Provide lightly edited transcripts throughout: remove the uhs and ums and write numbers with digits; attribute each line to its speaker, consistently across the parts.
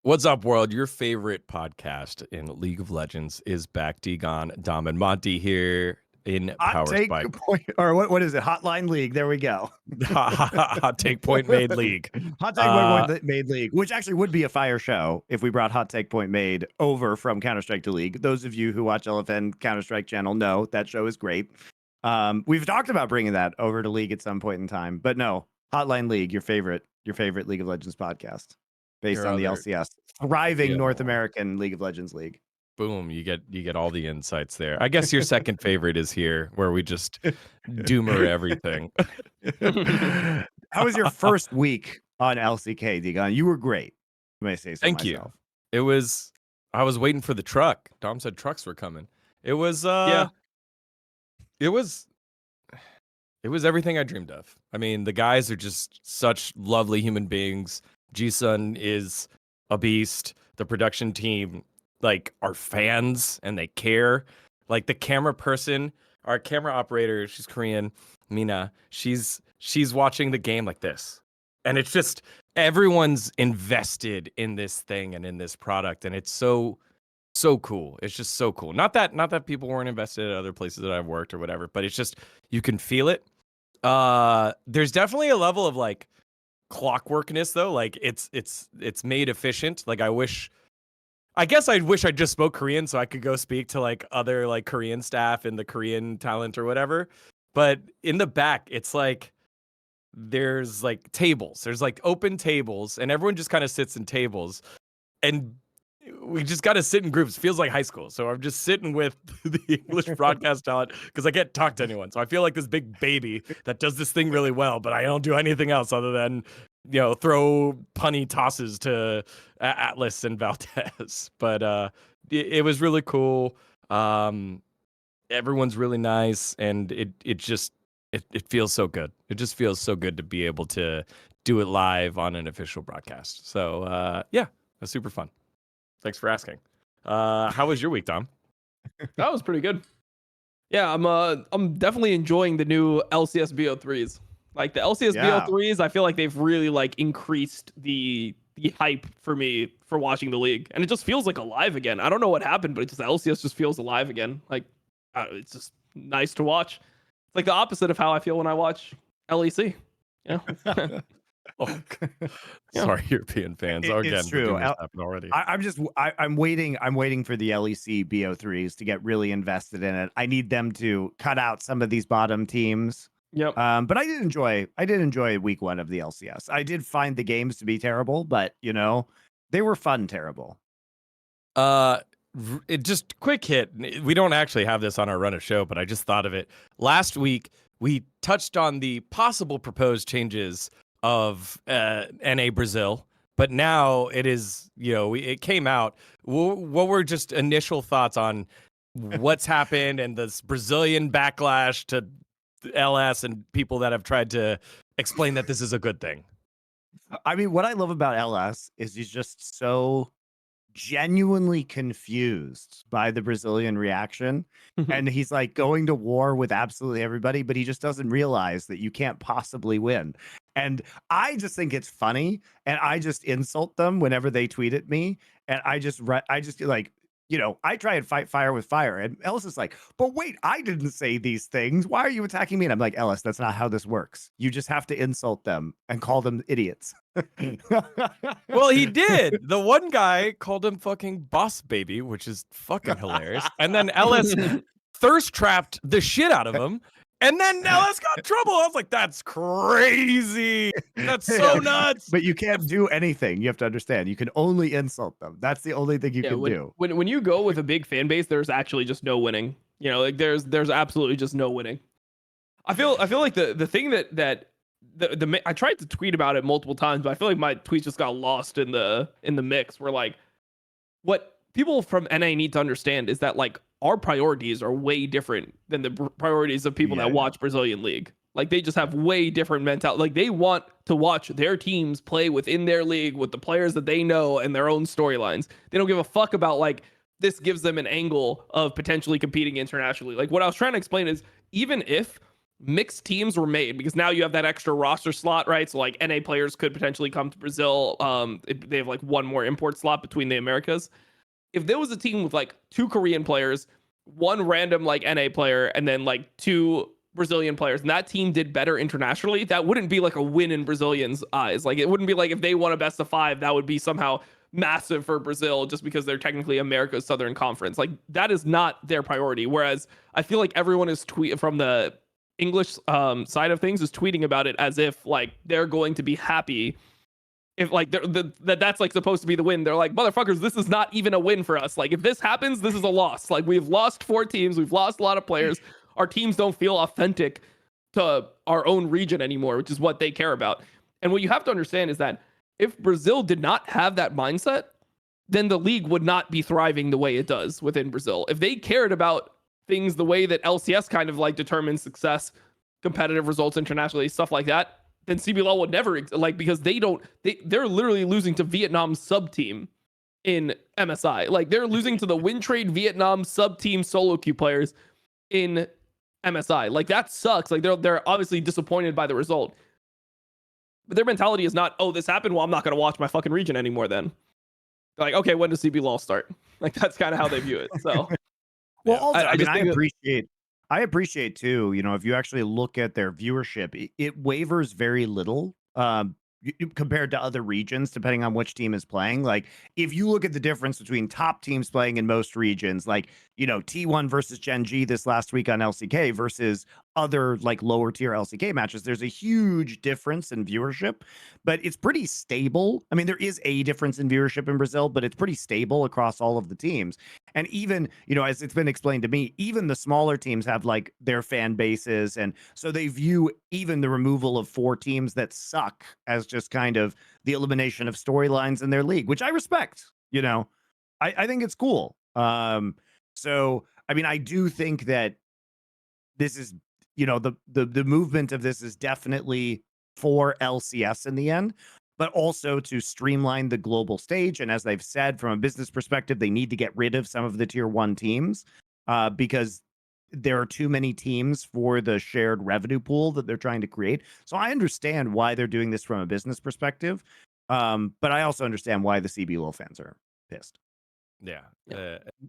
Speaker 1: What's up, world? Your favorite podcast in League of Legends is back. dGon, Dom, and Monty here in
Speaker 2: Hot
Speaker 1: Power
Speaker 2: take
Speaker 1: Spike.
Speaker 2: point, or what is it? Hotline League. There we go.
Speaker 1: Hot take point made league.
Speaker 2: Hot take point made league, which actually would be a fire show if we brought Hot Take Point Made over from Counter-Strike to League. Those of you who watch LFN Counter-Strike channel know that show is great. We've talked about bringing that over to League at some point in time, but no, Hotline League, your favorite League of Legends podcast based on the LCS, thriving North American League of Legends league.
Speaker 1: Boom, you get all the insights there. I guess your second favorite is here, where we just doomer everything.
Speaker 2: How was your first week on LCK, dGon? You were great. You may say so.
Speaker 1: Thank
Speaker 2: myself.
Speaker 1: you. I was waiting for the truck. Dom said trucks were coming. It was it was everything I dreamed of. I mean, the guys are just such lovely human beings. G-Sun is a beast. The production team are fans and they care. Like the camera person, our camera operator, she's Korean, Mina. She's watching the game like this. And it's just everyone's invested in this thing and in this product, and it's so cool. It's just so cool. Not that people weren't invested at other places that I've worked or whatever, but it's just you can feel it. There's definitely a level of clockworkness though. Like it's made efficient. I guess I wish I just spoke Korean so I could go speak to other Korean staff and the Korean talent or whatever. But in the back, it's there's tables. There's open tables, and everyone just kind of sits in tables, and we just got to sit in groups. Feels like high school. So I'm just sitting with the English broadcast talent because I can't talk to anyone. So I feel like this big baby that does this thing really well, but I don't do anything else other than throw punny tosses to Atlas and Valdez. But it was really cool. Everyone's really nice, and it feels so good. It just feels so good to be able to do it live on an official broadcast. So yeah, that's super fun. Thanks for asking. How was your week, Dom?
Speaker 3: That was pretty good. Yeah, I'm definitely enjoying the new LCS BO3s. Like the LCS BO3s, I feel like they've really increased the hype for me for watching the league, and it just feels alive again. I don't know what happened, but LCS just feels alive again. It's just nice to watch. It's like the opposite of how I feel when I watch LEC. Yeah.
Speaker 1: Sorry, European fans.
Speaker 2: It's true.
Speaker 1: Already.
Speaker 2: I'm waiting for the LEC BO3s to get really invested in it. I need them to cut out some of these bottom teams.
Speaker 3: Yep.
Speaker 2: But I did enjoy week one of the LCS. I did find the games to be terrible, but they were fun terrible.
Speaker 1: Just quick hit. We don't actually have this on our run of show, but I just thought of it. Last week, we touched on the possible proposed changes of NA Brazil, but now it is, it came out. What were just initial thoughts on what's happened and this Brazilian backlash to LS and people that have tried to explain that this is a good thing?
Speaker 2: I mean, what I love about LS is he's just so genuinely confused by the Brazilian reaction, and he's going to war with absolutely everybody, but he just doesn't realize that you can't possibly win. And I just think it's funny, and I just insult them whenever they tweet at me, and I just I try and fight fire with fire, and Ellis is like, but wait, I didn't say these things. Why are you attacking me? And I'm like, Ellis, that's not how this works. You just have to insult them and call them idiots.
Speaker 1: Well, he did. The one guy called him fucking boss baby, which is fucking hilarious. And then Ellis thirst trapped the shit out of him. And then Ellis got in trouble. I was like, that's crazy. That's so nuts.
Speaker 2: But you can't do anything. You have to understand. You can only insult them. That's the only thing you can do.
Speaker 3: When you go with a big fan base, there's actually just no winning. There's absolutely just no winning. I feel like the thing that I tried to tweet about it multiple times, but I feel like my tweets just got lost in the mix. Where what people from NA need to understand is that our priorities are way different than the priorities of people that watch Brazilian League. They just have way different mentality. They want to watch their teams play within their league with the players that they know and their own storylines. They don't give a fuck about this gives them an angle of potentially competing internationally. What I was trying to explain is even if mixed teams were made because now you have that extra roster slot, right? So like NA players could potentially come to Brazil. They have like one more import slot between the Americas. If there was a team with like 2 Korean players, 1 random like NA player, and then like 2 Brazilian players, and that team did better internationally, that wouldn't be like a win in Brazilians' eyes. Like it wouldn't be like if they won a best of 5, that would be somehow massive for Brazil just because they're technically America's Southern Conference. Like that is not their priority. Whereas I feel like everyone is from the English side of things is tweeting about it as if like they're going to be happy if like that's like supposed to be the win. They're like, motherfuckers, this is not even a win for us. Like if this happens, this is a loss. Like we've lost 4 teams, we've lost a lot of players. Our teams don't feel authentic to our own region anymore, which is what they care about. And what you have to understand is that if Brazil did not have that mindset, then the league would not be thriving the way it does within Brazil. If they cared about things the way that LCS kind of like determines success, competitive results internationally, stuff like that, then CBLOL would never like, because they're literally losing to Vietnam's sub team in MSI. Like they're losing to the win trade Vietnam sub team solo queue players in MSI. Like that sucks. Like they're obviously disappointed by the result. But their mentality is not, oh, this happened, well, I'm not going to watch my fucking region anymore then. They're like, okay, when does CBLOL start? Like that's kind of how they view it. So
Speaker 2: well, also, I mean, I appreciate too, you know, if you actually look at their viewership, it wavers very little compared to other regions, depending on which team is playing. Like if you look at the difference between top teams playing in most regions, like, you know, T1 versus Gen G this last week on LCK versus other like lower tier LCK matches, there's a huge difference in viewership, but it's pretty stable. I mean, there is a difference in viewership in Brazil, but it's pretty stable across all of the teams. And even, you know, as it's been explained to me, even the smaller teams have like their fan bases. And so they view even the removal of 4 teams that suck as just kind of the elimination of storylines in their league, which I respect. You know, I think it's cool. So, I mean, I do think that this is, you know, the movement of this is definitely for LCS in the end, but also to streamline the global stage. And as they've said, from a business perspective, they need to get rid of some of the tier 1 teams because there are too many teams for the shared revenue pool that they're trying to create. So I understand why they're doing this from a business perspective. But I also understand why the CBLOL fans are pissed.
Speaker 1: Yeah.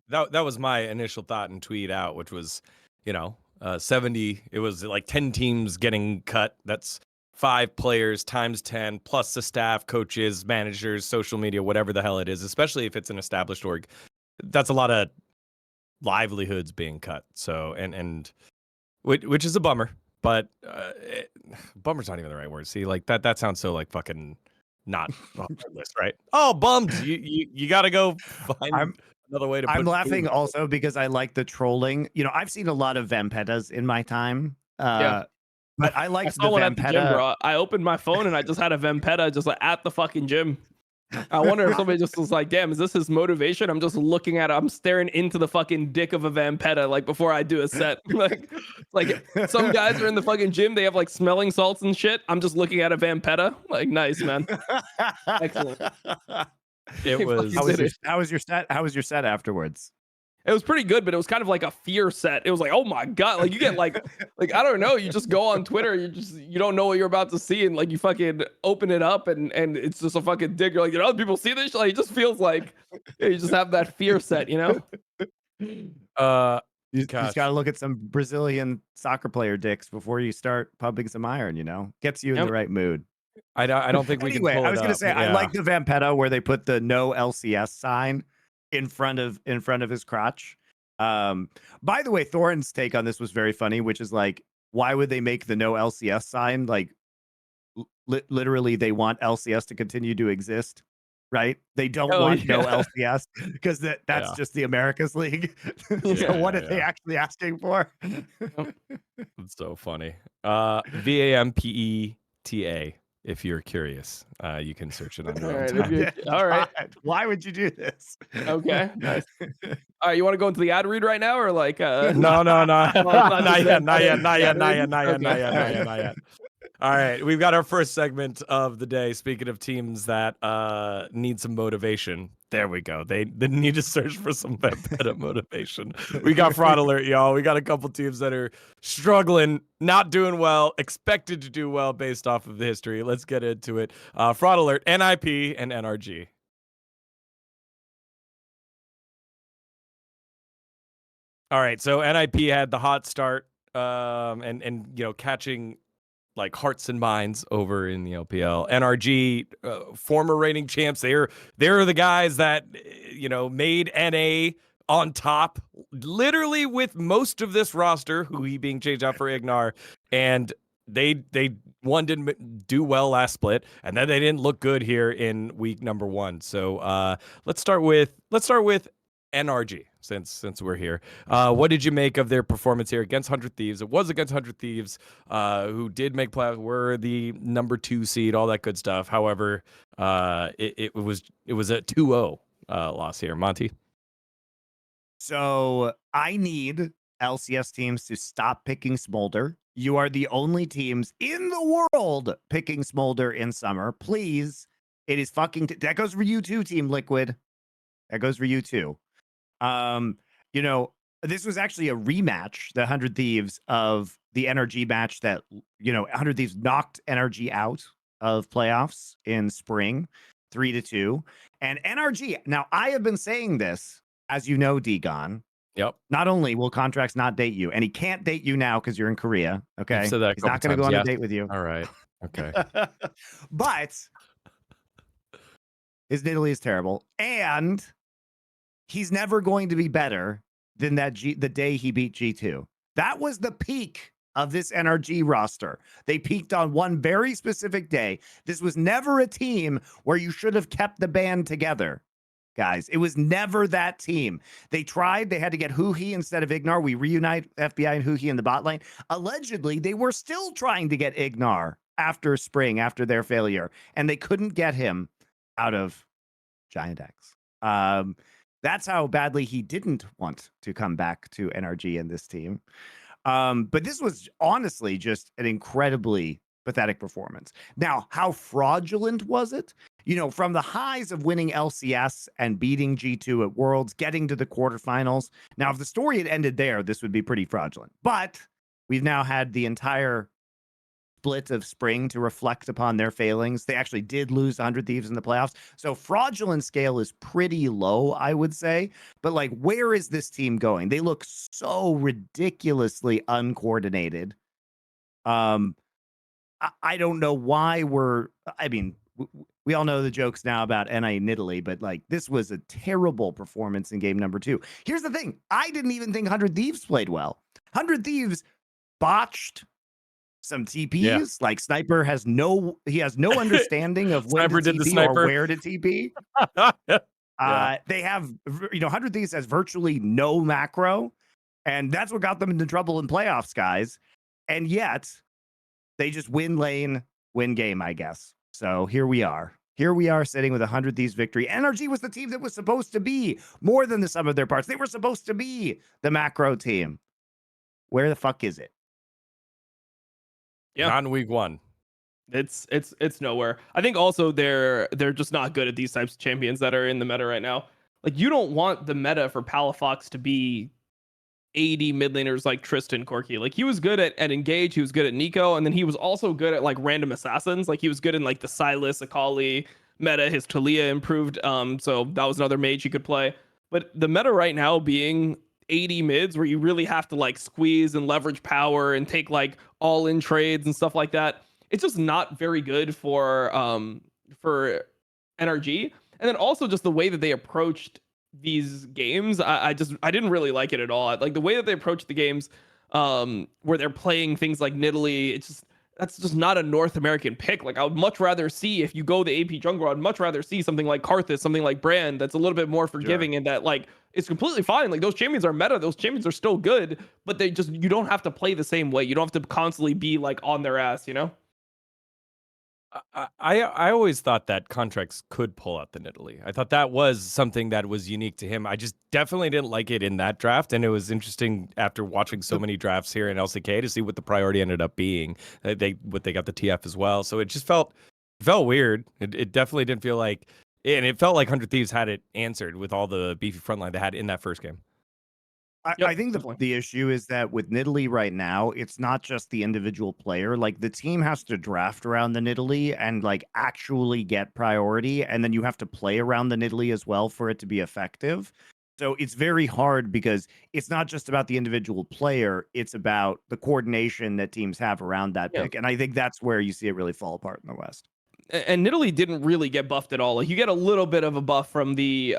Speaker 1: That was my initial thought and tweet out, which was, you know, 70, it was like 10 teams getting cut. That's 5 players times 10 plus the staff, coaches, managers, social media, whatever the hell it is, especially if it's an established org. That's a lot of livelihoods being cut. So, and which is a bummer, but bummer's not even the right word. See, like that sounds so like fucking not heartless, right? Oh, bummed. You got to go find another way to put
Speaker 2: I'm laughing also because I like the trolling. You know, I've seen a lot of Vampetas in my time.
Speaker 3: Yeah.
Speaker 2: But I liked
Speaker 3: the Vampeta. At the gym, bro. I opened my phone and I just had a Vampeta just like at the fucking gym. I wonder if somebody just was like, damn, is this his motivation? I'm just looking at it. I'm staring into the fucking dick of a Vampeta like before I do a set. like some guys are in the fucking gym. They have like smelling salts and shit. I'm just looking at a Vampeta. Like, nice, man. Excellent.
Speaker 1: It was.
Speaker 2: How was your set? How was your set afterwards?
Speaker 3: It was pretty good, but it was kind of like a fear set. It was like, oh my god, like you get like I don't know, you just go on Twitter, you don't know what you're about to see, and like you fucking open it up, and it's just a fucking dick. You're like, other people see this? Like, it just feels like you just have that fear set, you know?
Speaker 2: You just gotta look at some Brazilian soccer player dicks before you start pumping some iron. You know, gets you in the right mood.
Speaker 1: I don't think we can. Anyway,
Speaker 2: I was gonna say I like the Vampeta where they put the no LCS sign in front of his crotch. By the way, Thorin's take on this was very funny, which is like, why would they make the no LCS sign? Like, literally, they want LCS to continue to exist, right? They don't want no LCS because that's just the Americas League. So what are they actually asking for?
Speaker 1: It's so funny. VAMPETA. If you're curious, you can search it on your own time.
Speaker 3: All right.
Speaker 2: Why would you do this?
Speaker 3: Okay. Nice. All right. You want to go into the ad read right now, or like?
Speaker 1: No. Not yet. All right, we've got our first segment of the day. Speaking of teams that need some motivation, there we go. They need to search for some better motivation. We got fraud alert, y'all. We got a couple teams that are struggling, not doing well, expected to do well based off of the history. Let's get into it. Fraud alert: NIP and NRG. All right, so NIP had the hot start, and catching like hearts and minds over in the LPL. NRG, former reigning champs, they're the guys that made NA on top, literally with most of this roster, who he being changed out for Ignar, and they didn't do well last split, and then they didn't look good here in week number 1. So let's start with NRG since we're here. What did you make of their performance here against 100 Thieves? It was against 100 Thieves, who did make playoffs, were the number 2 seed, all that good stuff. However, it was a 2-0 loss here. Monty?
Speaker 2: So I need LCS teams to stop picking Smolder. You are the only teams in the world picking Smolder in summer. Please. It is fucking... that goes for you too, Team Liquid. That goes for you too. This was actually a rematch, the 100 Thieves, of the NRG match that, 100 Thieves knocked NRG out of playoffs in spring, 3-2. And NRG, now I have been saying this, as you know, dGon.
Speaker 1: Yep.
Speaker 2: Not only will contracts not date you, and he can't date you now because you're in Korea. Okay.
Speaker 1: You've said that
Speaker 2: he's not going to go on a date with you.
Speaker 1: All right. Okay.
Speaker 2: But his Italy is terrible. And he's never going to be better than the day he beat G2. That was the peak of this NRG roster. They peaked on one very specific day. This was never a team where you should have kept the band together, guys. It was never that team. They tried. They had to get Huhi instead of Ignar. We reunite FBI and Huhi in the bot lane. Allegedly, they were still trying to get Ignar after spring, after their failure, and they couldn't get him out of Giant X. That's how badly he didn't want to come back to NRG in this team. But this was honestly just an incredibly pathetic performance. Now, how fraudulent was it? From the highs of winning LCS and beating G2 at Worlds, getting to the quarterfinals. Now, if the story had ended there, this would be pretty fraudulent. But we've now had the entire split of spring to reflect upon their failings. They actually did lose 100 Thieves in the playoffs. So fraudulent scale is pretty low, I would say. But where is this team going? They look so ridiculously uncoordinated. I don't know why we all know the jokes now about NA in Italy, but this was a terrible performance in game number 2. Here's the thing. I didn't even think 100 Thieves played well. 100 Thieves botched some TPs.
Speaker 1: Yeah.
Speaker 2: Sniper has no understanding of when to TP or where to TP.
Speaker 1: Yeah.
Speaker 2: They have 100 Thieves has virtually no macro, and that's what got them into trouble in playoffs, guys. And yet they just win lane, win game, I guess. So here we are. Here we are sitting with 100 Thieves victory. NRG was the team that was supposed to be more than the sum of their parts. They were supposed to be the macro team. Where the fuck is it?
Speaker 3: Yeah.
Speaker 1: Not in week 1.
Speaker 3: It's nowhere. I think also they're just not good at these types of champions that are in the meta right now. You don't want the meta for Palafox to be 80 mid laners like Tristan Corky. He was good at Engage, he was good at Nico, and then he was also good at random assassins. He was good in the Sylas, Akali meta. His Talia improved, so that was another mage he could play. But the meta right now being 80 mids where you really have to squeeze and leverage power and take all in trades and stuff like that, it's just not very good for NRG. And then also just the way that they approached these games, I didn't really like it at all. The way that they approached the games, where they're playing things like Nidalee, that's just not a North American pick. I would much rather see, if you go the AP jungle, I'd much rather see something like Karthus, something like Brand, that's a little bit more forgiving, and that it's completely fine. Those champions are meta, those champions are still good, but you don't have to play the same way. You don't have to constantly be on their ass,
Speaker 1: I always thought that Contracts could pull out the Nidalee. I thought that was something that was unique to him. I just definitely didn't like it in that draft, and it was interesting after watching so many drafts here in LCK to see what the priority ended up being. They got the TF as well, so it just felt weird. It definitely didn't feel like, and it felt like 100 Thieves had it answered with all the beefy frontline they had in that first game.
Speaker 2: I think the issue is that with Nidalee right now, it's not just the individual player. Like the team has to draft around the Nidalee and like actually get priority, and then you have to play around the Nidalee as well for it to be effective. So it's very hard because it's not just about the individual player; it's about the coordination that teams have around that pick. And I think that's where you see it really fall apart in the West.
Speaker 3: And Nidalee didn't really get buffed at all. Like you get a little bit of a buff from the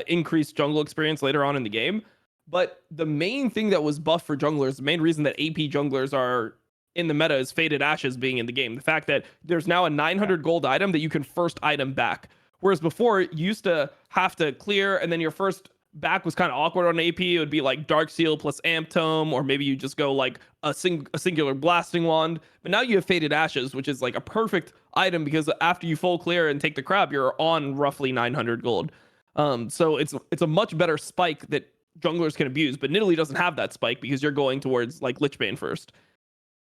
Speaker 3: increased jungle experience later on in the game. But the main thing that was buffed for junglers, the main reason that AP junglers are in the meta is Faded Ashes being in the game. The fact that there's now a 900 gold item that you can first item back. Whereas before, you used to have to clear, and then your first back was kind of awkward on AP. It would be like Dark Seal plus Amp Tome, or maybe you just go like a singular Blasting Wand. But now you have Faded Ashes, which is like a perfect item because after you full clear and take the crab, you're on roughly 900 gold. So it's a much better spike that junglers can abuse, but Nidalee doesn't have that spike because you're going towards like Lichbane first.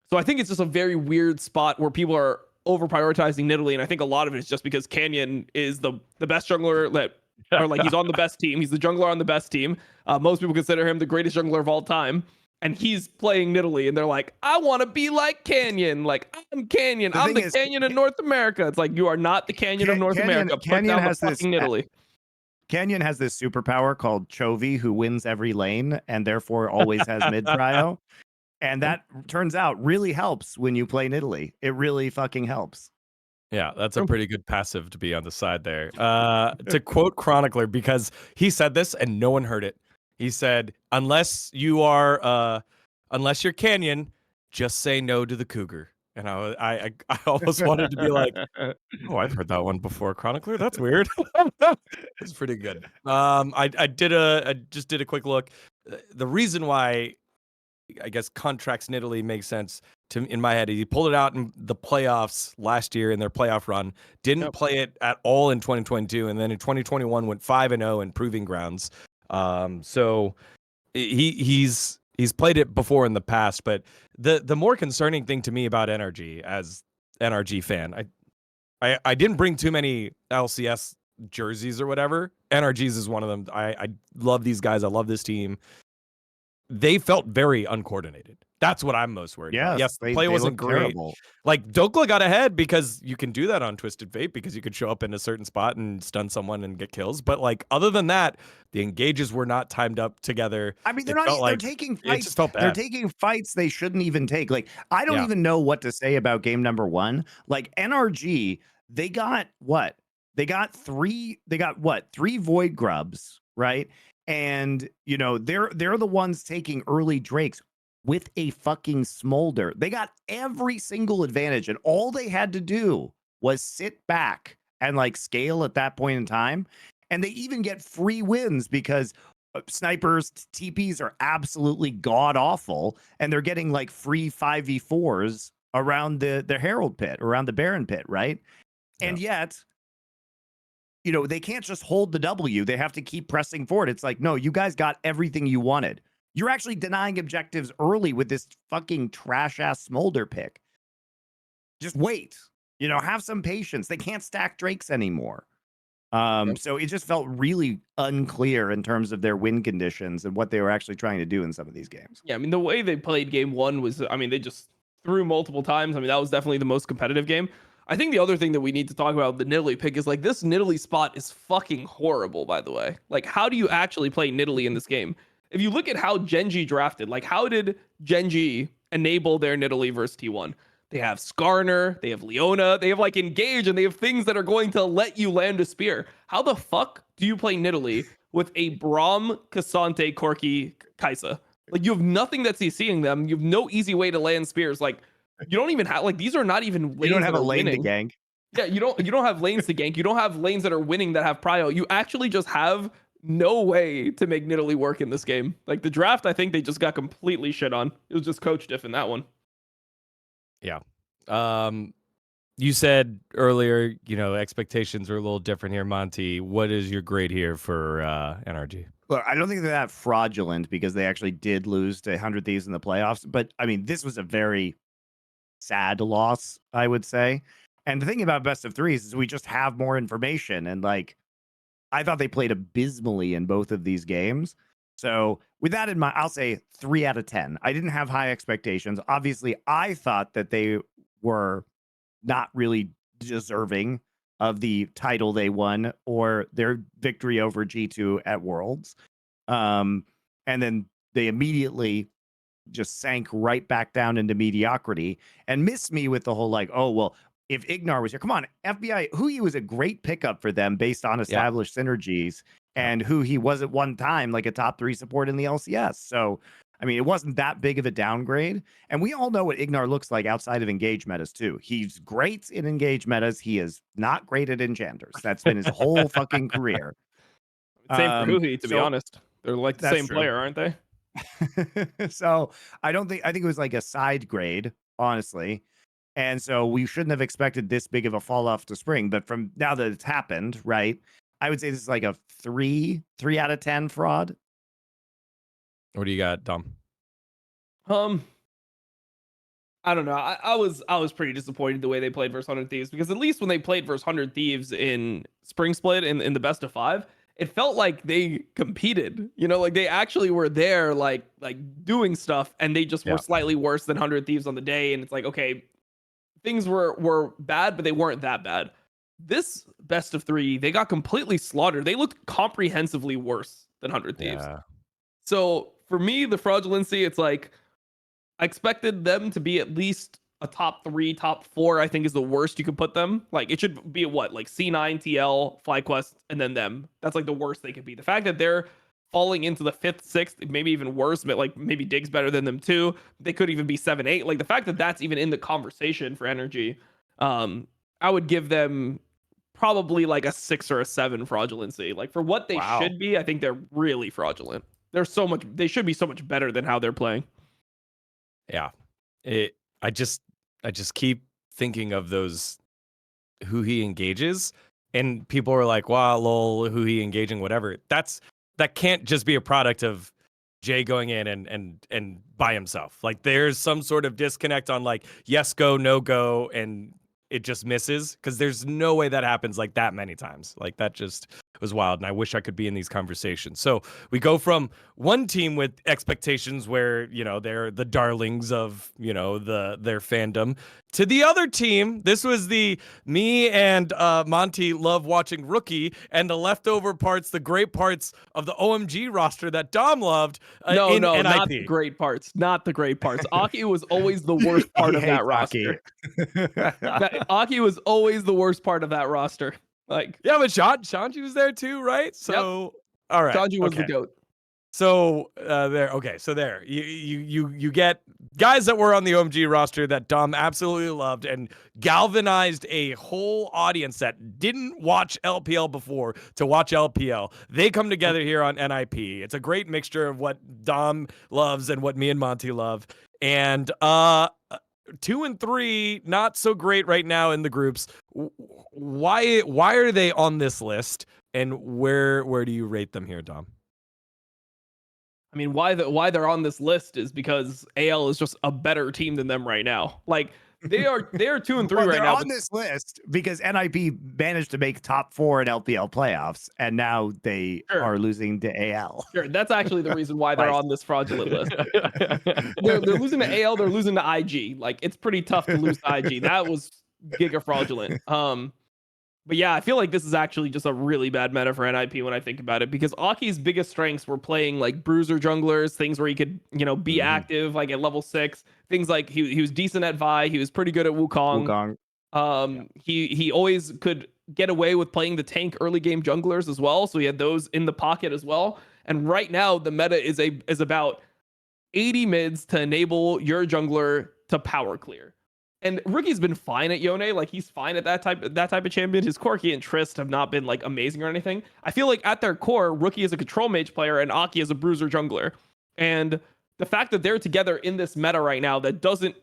Speaker 3: So I think it's just a very weird spot where people are over prioritizing Nidalee, and I think a lot of it is just because Canyon is the best jungler that, or like he's on the best team. He's the jungler on the best team. Most people consider him the greatest jungler of all time, and he's playing Nidalee, and they're like, I want to be like Canyon. Like I'm Canyon. I'm the Canyon of North America. It's like you are not the Canyon of North America. Put down the fucking Nidalee.
Speaker 2: Canyon has this superpower called Chovy, who wins every lane and therefore always has mid prio. And that turns out really helps when you play Nidalee. It really fucking helps.
Speaker 1: Yeah, that's a pretty good passive to be on the side there. To quote Chronicler, because he said this and no one heard it. He said, unless you're Canyon, just say no to the cougar. And I almost wanted to be like, oh, I've heard that one before, Chronicler. That's weird. It's pretty good. I just did a quick look. The reason why I guess Contracts Nidalee makes sense in my head. He pulled it out in the playoffs last year in their playoff run. Didn't play it at all in 2022, and then in 2021 went 5-0 in Proving Grounds. So he's played it before in the past, but the more concerning thing to me about NRG as NRG fan, I didn't bring too many LCS jerseys or whatever. NRG's is one of them. I love these guys. I love this team. They felt very uncoordinated. That's what I'm most worried about. Yes, the play wasn't great. Terrible. Like Dokla got ahead because you can do that on Twisted Fate because you could show up in a certain spot and stun someone and get kills. But like other than that, the engages were not timed up together.
Speaker 2: I mean, they're taking fights.
Speaker 1: It just felt bad.
Speaker 2: They're taking fights they shouldn't even take. Like I don't even know what to say about game number 1. Like NRG, they got what? They got 3 Void Grubs, right? And you know they're the ones taking early Drakes with a fucking Smolder. They got every single advantage, and all they had to do was sit back and like scale at that point in time. And they even get free wins because snipers TPs are absolutely god awful, and they're getting like free 5v4s around the Herald pit, around the Baron pit, right? And yet, you know, they can't just hold the W. They have to keep pressing forward. It's like, no, you guys got everything you wanted. You're actually denying objectives early with this fucking trash ass Smolder pick. Just wait. You know, have some patience. They can't stack Drakes anymore. So it just felt really unclear in terms of their win conditions and what they were actually trying to do in some of these games.
Speaker 3: Yeah, I mean, the way they played game 1 was, I mean, they just threw multiple times. I mean, that was definitely the most competitive game. I think the other thing that we need to talk about the Nidalee pick is like this Nidalee spot is fucking horrible, by the way. Like, how do you actually play Nidalee in this game? If you look at how Gen.G drafted, like how did Gen.G enable their Nidalee versus T1? They have Skarner, they have Leona, they have like Engage, and they have things that are going to let you land a spear. How the fuck do you play Nidalee with a Braum, Cassante, Corki, Kaisa? Like you have nothing that's CCing them. You have no easy way to land spears. Like you don't even have, like, these are not even lanes.
Speaker 2: You don't have a lane to gank.
Speaker 3: Yeah, you don't have lanes to gank. You don't have lanes that are winning that have prio. You actually just have no way to make Nidalee work in this game. Like the draft, I think they just got completely shit on. It was just coach diff in that one.
Speaker 1: Yeah. You said earlier, expectations are a little different here, Monty. What is your grade here for NRG?
Speaker 2: Look, I don't think they're that fraudulent because they actually did lose to 100 Thieves in the playoffs. But I mean, this was a very sad loss, I would say. And the thing about best of threes is we just have more information. And like, I thought they played abysmally in both of these games. So with that in mind, I'll say 3 out of 10. I didn't have high expectations. Obviously, I thought that they were not really deserving of the title they won or their victory over G2 at Worlds. And then they immediately just sank right back down into mediocrity and missed me with the whole like, oh, well, if Ignar was here, come on, FBI, who he was a great pickup for them based on established synergies and who he was at one time like a top 3 support in the LCS. So, I mean, it wasn't that big of a downgrade. And we all know what Ignar looks like outside of engage metas too. He's great in engage metas. He is not great at enchanters. That's been his whole fucking career.
Speaker 3: Same for Huhi, to be honest. They're like the same
Speaker 2: true.
Speaker 3: player, aren't they?
Speaker 2: So I think it was like a side grade, honestly. And so we shouldn't have expected this big of a fall off to spring. But from now that it's happened, right? I would say this is like a 3 out of 10 fraud.
Speaker 1: What do you got, Dom?
Speaker 3: I don't know. I was pretty disappointed the way they played versus 100 Thieves, because at least when they played versus 100 Thieves in Spring Split in the best of 5, it felt like they competed. Like they actually were there, like doing stuff, and they just were slightly worse than 100 Thieves on the day. And it's like, okay, things were bad, but they weren't that bad. This best of 3, they got completely slaughtered. They looked comprehensively worse than 100 Thieves.
Speaker 1: Yeah.
Speaker 3: So for me, the fraudulency, it's like, I expected them to be at least a top 3, top 4, I think is the worst you could put them. Like it should be what, like C9, TL, FlyQuest, and then them. That's like the worst they could be. The fact that they're falling into the 5th, 6th, maybe even worse, but like maybe Dig's better than them too. They could even be 7, 8. Like the fact that that's even in the conversation for energy, I would give them probably like a 6 or a 7 fraudulency. Like for what they should be, I think they're really fraudulent. They should be so much better than how they're playing.
Speaker 1: Yeah. I just keep thinking of those who he engages, and people are like, wow, lol, who he engaging, whatever. That can't just be a product of Jay going in and by himself. Like there's some sort of disconnect on like yes go, no go, and it just misses, because there's no way that happens like that many times. Like that just was wild, and I wish I could be in these conversations. So we go from one team with expectations where they're the darlings of their fandom, to the other team. This was me and Monty love watching Rookie, and the leftover parts, the great parts of the OMG roster that Dom loved.
Speaker 3: No,
Speaker 1: NIP.
Speaker 3: not the great parts. Not the great parts. Aki was always the worst part of that roster. Aki was always the worst part of that roster. Like,
Speaker 1: yeah, but Shanji was there too, right? So, all right,
Speaker 3: Shanji was the GOAT.
Speaker 1: So there, okay. So there, you get guys that were on the OMG roster that Dom absolutely loved and galvanized a whole audience that didn't watch LPL before to watch LPL. They come together here on NIP. It's a great mixture of what Dom loves and what me and Monty love. And 2 and 3, not so great right now in the groups. Why are they on this list, and where do you rate them here, Dom?
Speaker 3: I mean, why they're on this list is because AL is just a better team than them right now. Like they are 2 and 3 right now.
Speaker 2: They're on this list because NIP managed to make top 4 in LPL playoffs, and now they are losing to AL.
Speaker 3: Sure, that's actually the reason why they're on this fraudulent list. they're losing to AL. They're losing to IG. Like it's pretty tough to lose to IG. That was giga fraudulent. But yeah, I feel like this is actually just a really bad meta for NIP when I think about it, because Aki's biggest strengths were playing like bruiser junglers, things where he could, be active like at level 6, things like he was decent at Vi, he was pretty good at Wukong. He always could get away with playing the tank early game junglers as well, so he had those in the pocket as well. And right now the meta is about 80 mids to enable your jungler to power clear. And Rookie's been fine at Yone, like he's fine at that type of champion. His Corki and Trist have not been like amazing or anything. I feel like at their core, Rookie is a control mage player and Aki is a bruiser jungler. And the fact that they're together in this meta right now that doesn't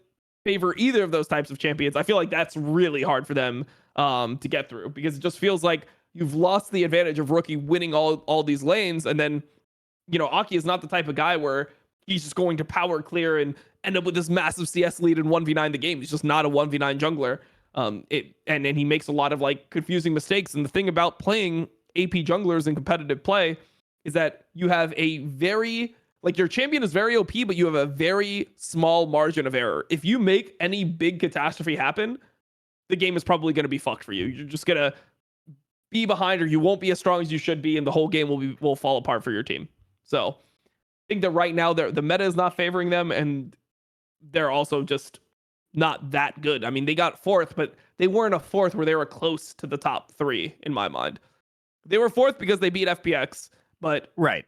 Speaker 3: favor either of those types of champions, I feel like that's really hard for them to get through, because it just feels like you've lost the advantage of Rookie winning all these lanes, and then Aki is not the type of guy where he's just going to power clear and end up with this massive CS lead and 1v9 the game. He's just not a 1v9 jungler. And he makes a lot of like confusing mistakes. And the thing about playing AP junglers in competitive play is that you have a very, like, your champion is very OP, but you have a very small margin of error. If you make any big catastrophe happen, the game is probably going to be fucked for you. You're just going to be behind, or you won't be as strong as you should be, and the whole game will fall apart for your team. So I think that right now the meta is not favoring them, and they're also just not that good. I mean, they got fourth, but they weren't a fourth where they were close to the top 3 in my mind. They were fourth because they beat FPX, but
Speaker 2: right,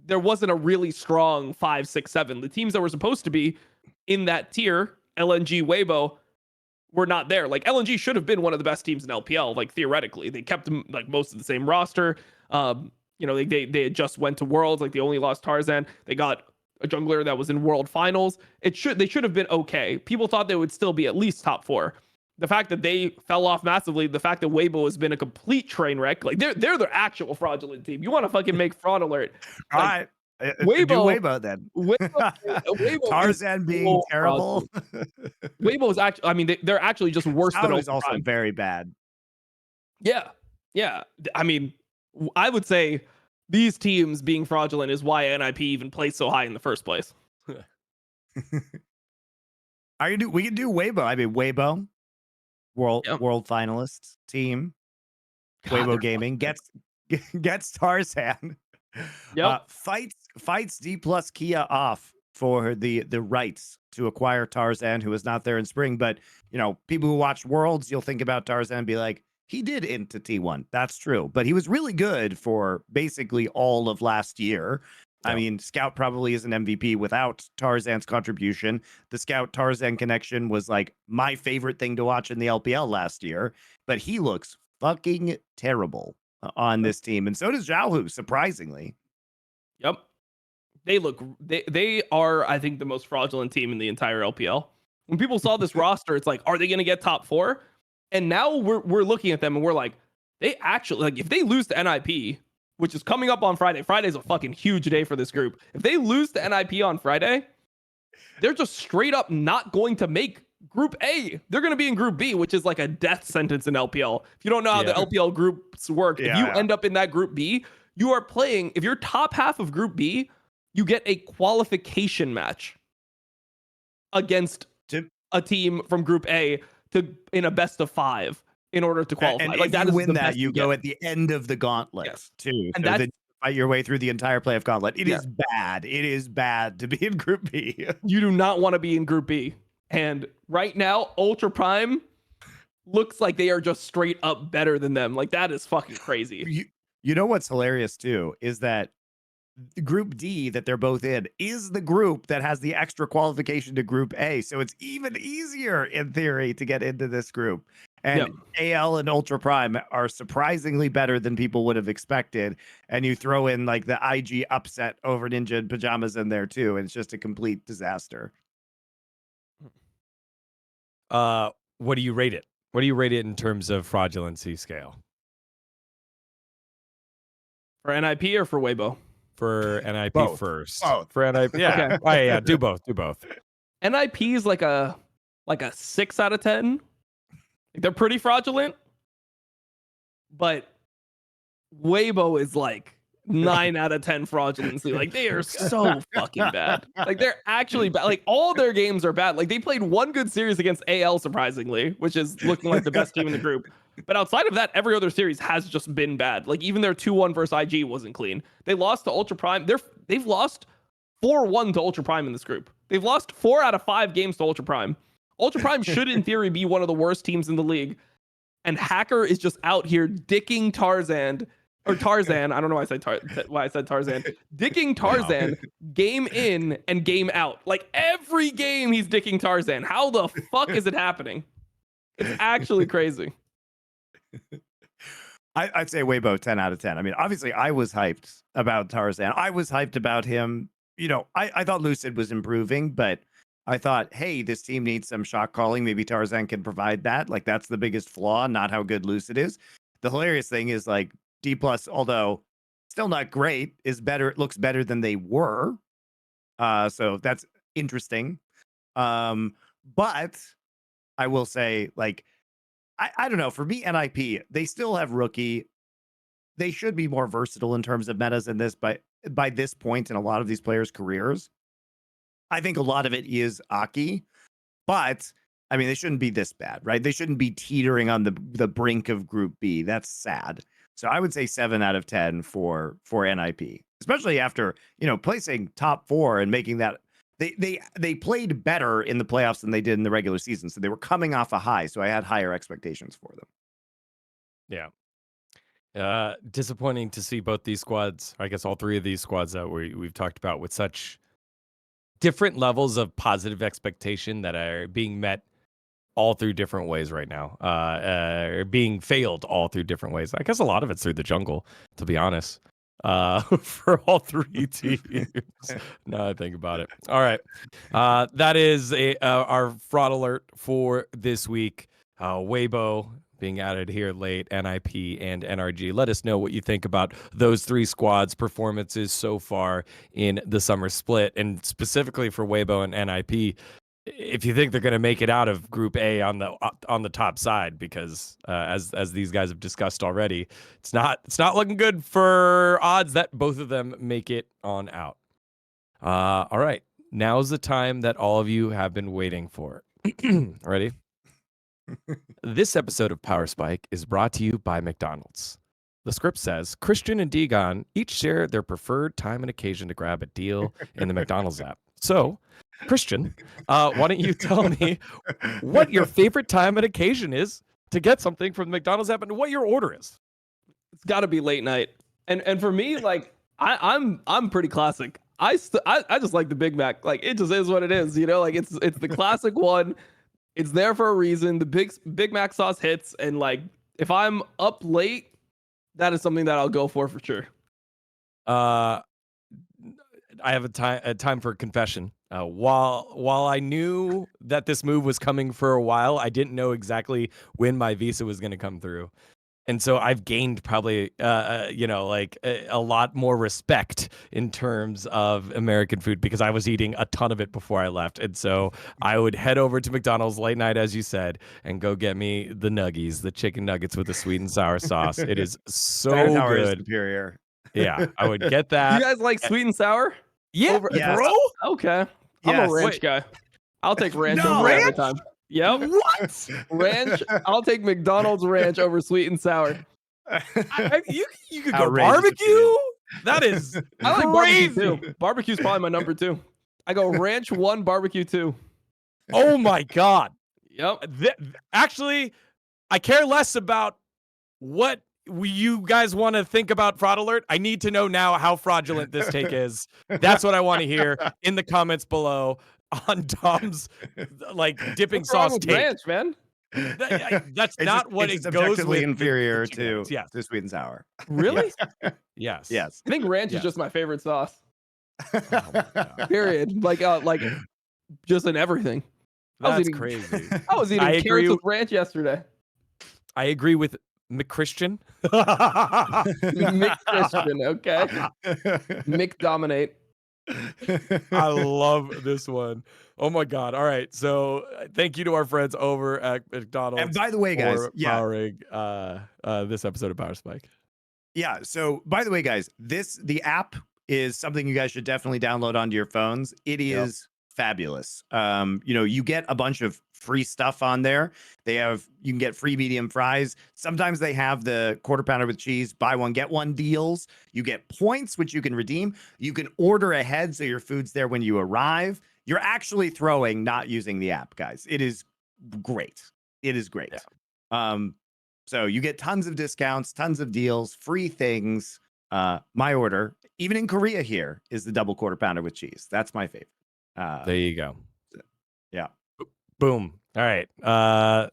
Speaker 3: there wasn't a really strong 5, 6, 7. The teams that were supposed to be in that tier, LNG, Weibo, were not there. Like, LNG should have been one of the best teams in LPL, like, theoretically. They kept them like most of the same roster. They had just went to Worlds, like they only lost Tarzan. They got a jungler that was in World Finals. They should have been okay. People thought they would still be at least top 4. The fact that they fell off massively, the fact that Weibo has been a complete train wreck, like they're the actual fraudulent team. You want to fucking make fraud alert?
Speaker 2: All
Speaker 3: Like,
Speaker 2: right,
Speaker 3: Weibo
Speaker 2: then.
Speaker 3: Weibo
Speaker 2: Tarzan being terrible.
Speaker 3: Weibo is actually, I mean, they're actually just worse than
Speaker 2: Ultra also
Speaker 3: Prime.
Speaker 2: very bad.
Speaker 3: Yeah. I mean, I would say these teams being fraudulent is why NIP even plays so high in the first place.
Speaker 2: We can do Weibo. I mean, Weibo, world finalists team.
Speaker 3: God,
Speaker 2: Weibo Gaming gets Tarzan.
Speaker 3: Yep.
Speaker 2: Fights D plus Kia off for the rights to acquire Tarzan, who was not there in spring. But people who watch Worlds, you'll think about Tarzan and be like, he did into T1. That's true. But he was really good for basically all of last year. Yeah. I mean, Scout probably is an MVP without Tarzan's contribution. The Scout Tarzan connection was like my favorite thing to watch in the LPL last year. But he looks fucking terrible on this team. And so does Xiaohu, surprisingly.
Speaker 3: Yep. They are, I think, the most fraudulent team in the entire LPL. When people saw this roster, it's like, are they going to get top 4? And now we're looking at them and we're like, they actually, like, if they lose to NIP, which is coming up on Friday, Friday's a fucking huge day for this group. If they lose to NIP on Friday, they're just straight up not going to make Group A. They're going to be in Group B, which is like a death sentence in LPL. If you don't know how the LPL groups work, if you end up in that Group B, you are playing, if you're top half of Group B, you get a qualification match against a team from Group A in a best of 5 in order to qualify.
Speaker 2: And
Speaker 3: like,
Speaker 2: if
Speaker 3: that
Speaker 2: you
Speaker 3: is
Speaker 2: win
Speaker 3: the
Speaker 2: that,
Speaker 3: best
Speaker 2: you go at the end of the gauntlet too.
Speaker 3: And
Speaker 2: so
Speaker 3: that's,
Speaker 2: then you fight your way through the entire playoff gauntlet. It is bad. It is bad to be in Group B.
Speaker 3: You do not want to be in Group B. And right now, Ultra Prime looks like they are just straight up better than them. Like, that is fucking crazy.
Speaker 2: You know what's hilarious too is that Group D that they're both in is the group that has the extra qualification to Group A. So it's even easier in theory to get into this group. And AL and Ultra Prime are surprisingly better than people would have expected. And you throw in like the IG upset over Ninja and Pajamas in there too. And it's just a complete disaster.
Speaker 1: What do you rate it? What do you rate it in terms of fraudulency scale?
Speaker 3: For NIP or for Weibo?
Speaker 1: For NIP
Speaker 2: both.
Speaker 1: First.
Speaker 2: Both.
Speaker 1: For NIP, yeah. Okay. Yeah, do both.
Speaker 3: NIP is like a 6 out of 10. They're pretty fraudulent, but Weibo is like 9 out of 10 fraudulency. Like, they are so fucking bad. Like, they're actually bad. Like, all their games are bad. Like, they played one good series against AL, surprisingly, which is looking like the best team in the group. But outside of that, every other series has just been bad. Like, even their 2-1 versus IG wasn't clean. They lost to Ultra Prime. They've lost 4-1 to Ultra Prime in this group. They've lost 4 out of 5 games to Ultra Prime. Ultra Prime should, in theory, be one of the worst teams in the league. And Hacker is just out here dicking Tarzan. I don't know why I said Tarzan. Dicking Tarzan game in and game out. Like, every game he's dicking Tarzan. How the fuck is it happening? It's actually crazy.
Speaker 2: I'd say Weibo 10 out of 10. I mean, obviously, I was hyped about Tarzan. I was hyped about him. I thought Lucid was improving, but I thought, hey, this team needs some shot calling. Maybe Tarzan can provide that. Like, that's the biggest flaw, not how good Lucid is. The hilarious thing is, like, D+, although still not great, is better. It looks better than they were. So that's interesting. But I will say, like, I don't know. For me, NIP, they still have rookie. They should be more versatile in terms of metas in this, but by this point in a lot of these players' careers, I think a lot of it is Aki, but I mean, they shouldn't be this bad, right? They shouldn't be teetering on the brink of Group B. That's sad. So I would say 7 out of 10 for NIP, especially after, you know, placing top 4 and making that they played better in the playoffs than they did in the regular season. So they were coming off a high. So I had higher expectations for them.
Speaker 1: Yeah. Disappointing to see both these squads, I guess all 3 of these squads that we've talked about, with such different levels of positive expectation that are being met all through different ways right now, or being failed all through different ways. I guess a lot of it's through the jungle, to be honest, for all 3 teams. Now I think about it. All right. That is our fraud alert for this week. Weibo being added here late, NIP and NRG. Let us know what you think about those 3 squads' performances so far in the summer split, and specifically for Weibo and NIP, if you think they're going to make it out of Group A on the top side, because as these guys have discussed already, it's not looking good for odds that both of them make it on out. All right, now's the time that all of you have been waiting for. Ready? This episode of Power Spike is brought to you by McDonald's. The script says Christian and dGon each share their preferred time and occasion to grab a deal in the McDonald's app. So, Christian, why don't you tell me what your favorite time and occasion is to get something from the McDonald's app, and what your order is?
Speaker 3: It's got to be late night, and for me, like I'm pretty classic. I just like the Big Mac. Like, it just is what it is, you know. Like, it's the classic one. It's there for a reason. The Big Mac sauce hits, and like, if I'm up late, that is something that I'll go for sure.
Speaker 1: I have a time for confession. While I knew that this move was coming for a while, I didn't know exactly when my visa was going to come through. And so I've gained probably, a lot more respect in terms of American food, because I was eating a ton of it before I left. And so I would head over to McDonald's late night, as you said, and go get me the nuggies, the chicken nuggets with the sweet and sour sauce. It is so
Speaker 2: Sour is
Speaker 1: good.
Speaker 2: superior.
Speaker 1: Yeah, I would get that.
Speaker 3: You guys like sweet and sour?
Speaker 1: Yeah,
Speaker 2: Yes.
Speaker 1: bro.
Speaker 3: Okay. I'm
Speaker 2: Yes.
Speaker 3: a ranch guy. I'll take ranch
Speaker 2: No,
Speaker 3: over every
Speaker 2: ranch?
Speaker 3: time. Yep.
Speaker 1: What?
Speaker 3: Ranch. I'll take McDonald's ranch over sweet and sour.
Speaker 1: You could go
Speaker 2: Outrageous
Speaker 1: barbecue.
Speaker 2: opinion.
Speaker 1: That is
Speaker 3: I like
Speaker 1: crazy.
Speaker 3: barbecue too. Barbecue's probably my number 2. I go ranch 1, barbecue 2.
Speaker 1: Oh my god.
Speaker 3: Yep.
Speaker 1: Actually, I care less about what you guys want to think about fraud alert. I need to know now how fraudulent this take is. That's what I want to hear in the comments below on Dom's like dipping
Speaker 3: What's wrong
Speaker 1: sauce
Speaker 3: with
Speaker 1: take.
Speaker 3: ranch, man?
Speaker 1: That's not what
Speaker 2: it's
Speaker 1: it goes
Speaker 2: objectively
Speaker 1: with.
Speaker 2: inferior
Speaker 1: the
Speaker 2: to
Speaker 1: yes.
Speaker 2: the sweet and sour.
Speaker 3: Really?
Speaker 1: Yes.
Speaker 2: Yes.
Speaker 3: I think ranch
Speaker 1: Yes.
Speaker 3: is just my favorite sauce.
Speaker 1: Oh my God.
Speaker 3: Period. Like just in everything.
Speaker 1: That's crazy.
Speaker 3: I was eating carrots with ranch yesterday.
Speaker 1: I agree with McChristian.
Speaker 3: McChristian, okay. McDominate.
Speaker 1: I love this one. Oh my God. All right. So thank you to our friends over at McDonald's.
Speaker 2: And by the way, guys,
Speaker 1: for powering this episode of Power Spike.
Speaker 2: Yeah. So by the way, guys, the app is something you guys should definitely download onto your phones. It is fabulous. You get a bunch of free stuff on there. You can get free medium fries. Sometimes they have the quarter pounder with cheese, buy one, get one deals. You get points, which you can redeem. You can order ahead, so your food's there when you arrive. You're actually throwing, not using the app, guys. It is great. It is great. Yeah. So you get tons of discounts, tons of deals, free things. My order, even in Korea here, is the double quarter pounder with cheese. That's my favorite.
Speaker 1: There you go.
Speaker 2: Yeah.
Speaker 1: Boom. All right.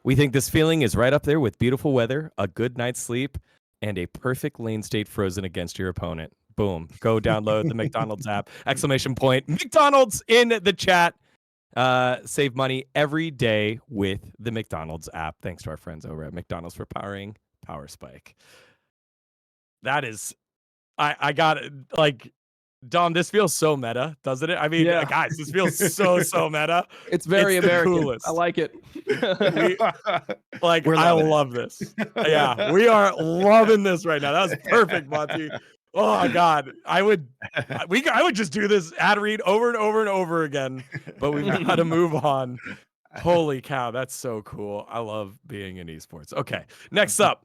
Speaker 1: We think this feeling is right up there with beautiful weather, a good night's sleep, and a perfect lane state frozen against your opponent. Boom. Go download the McDonald's app. ! McDonald's in the chat. Save money every day with the McDonald's app. Thanks to our friends over at McDonald's for powering Power Spike. That is, I got it. Like, Dom, this feels so meta, doesn't it? I mean,
Speaker 3: Yeah.
Speaker 1: guys, this feels so meta.
Speaker 3: It's very
Speaker 1: It's the
Speaker 3: American.
Speaker 1: coolest.
Speaker 3: I like it.
Speaker 1: I love this. Yeah, we are loving this right now. That was perfect, Monty. Oh my God, I would just do this ad read over and over and over again, but we've got to move on. Holy cow, that's so cool. I love being in esports. Okay, next up,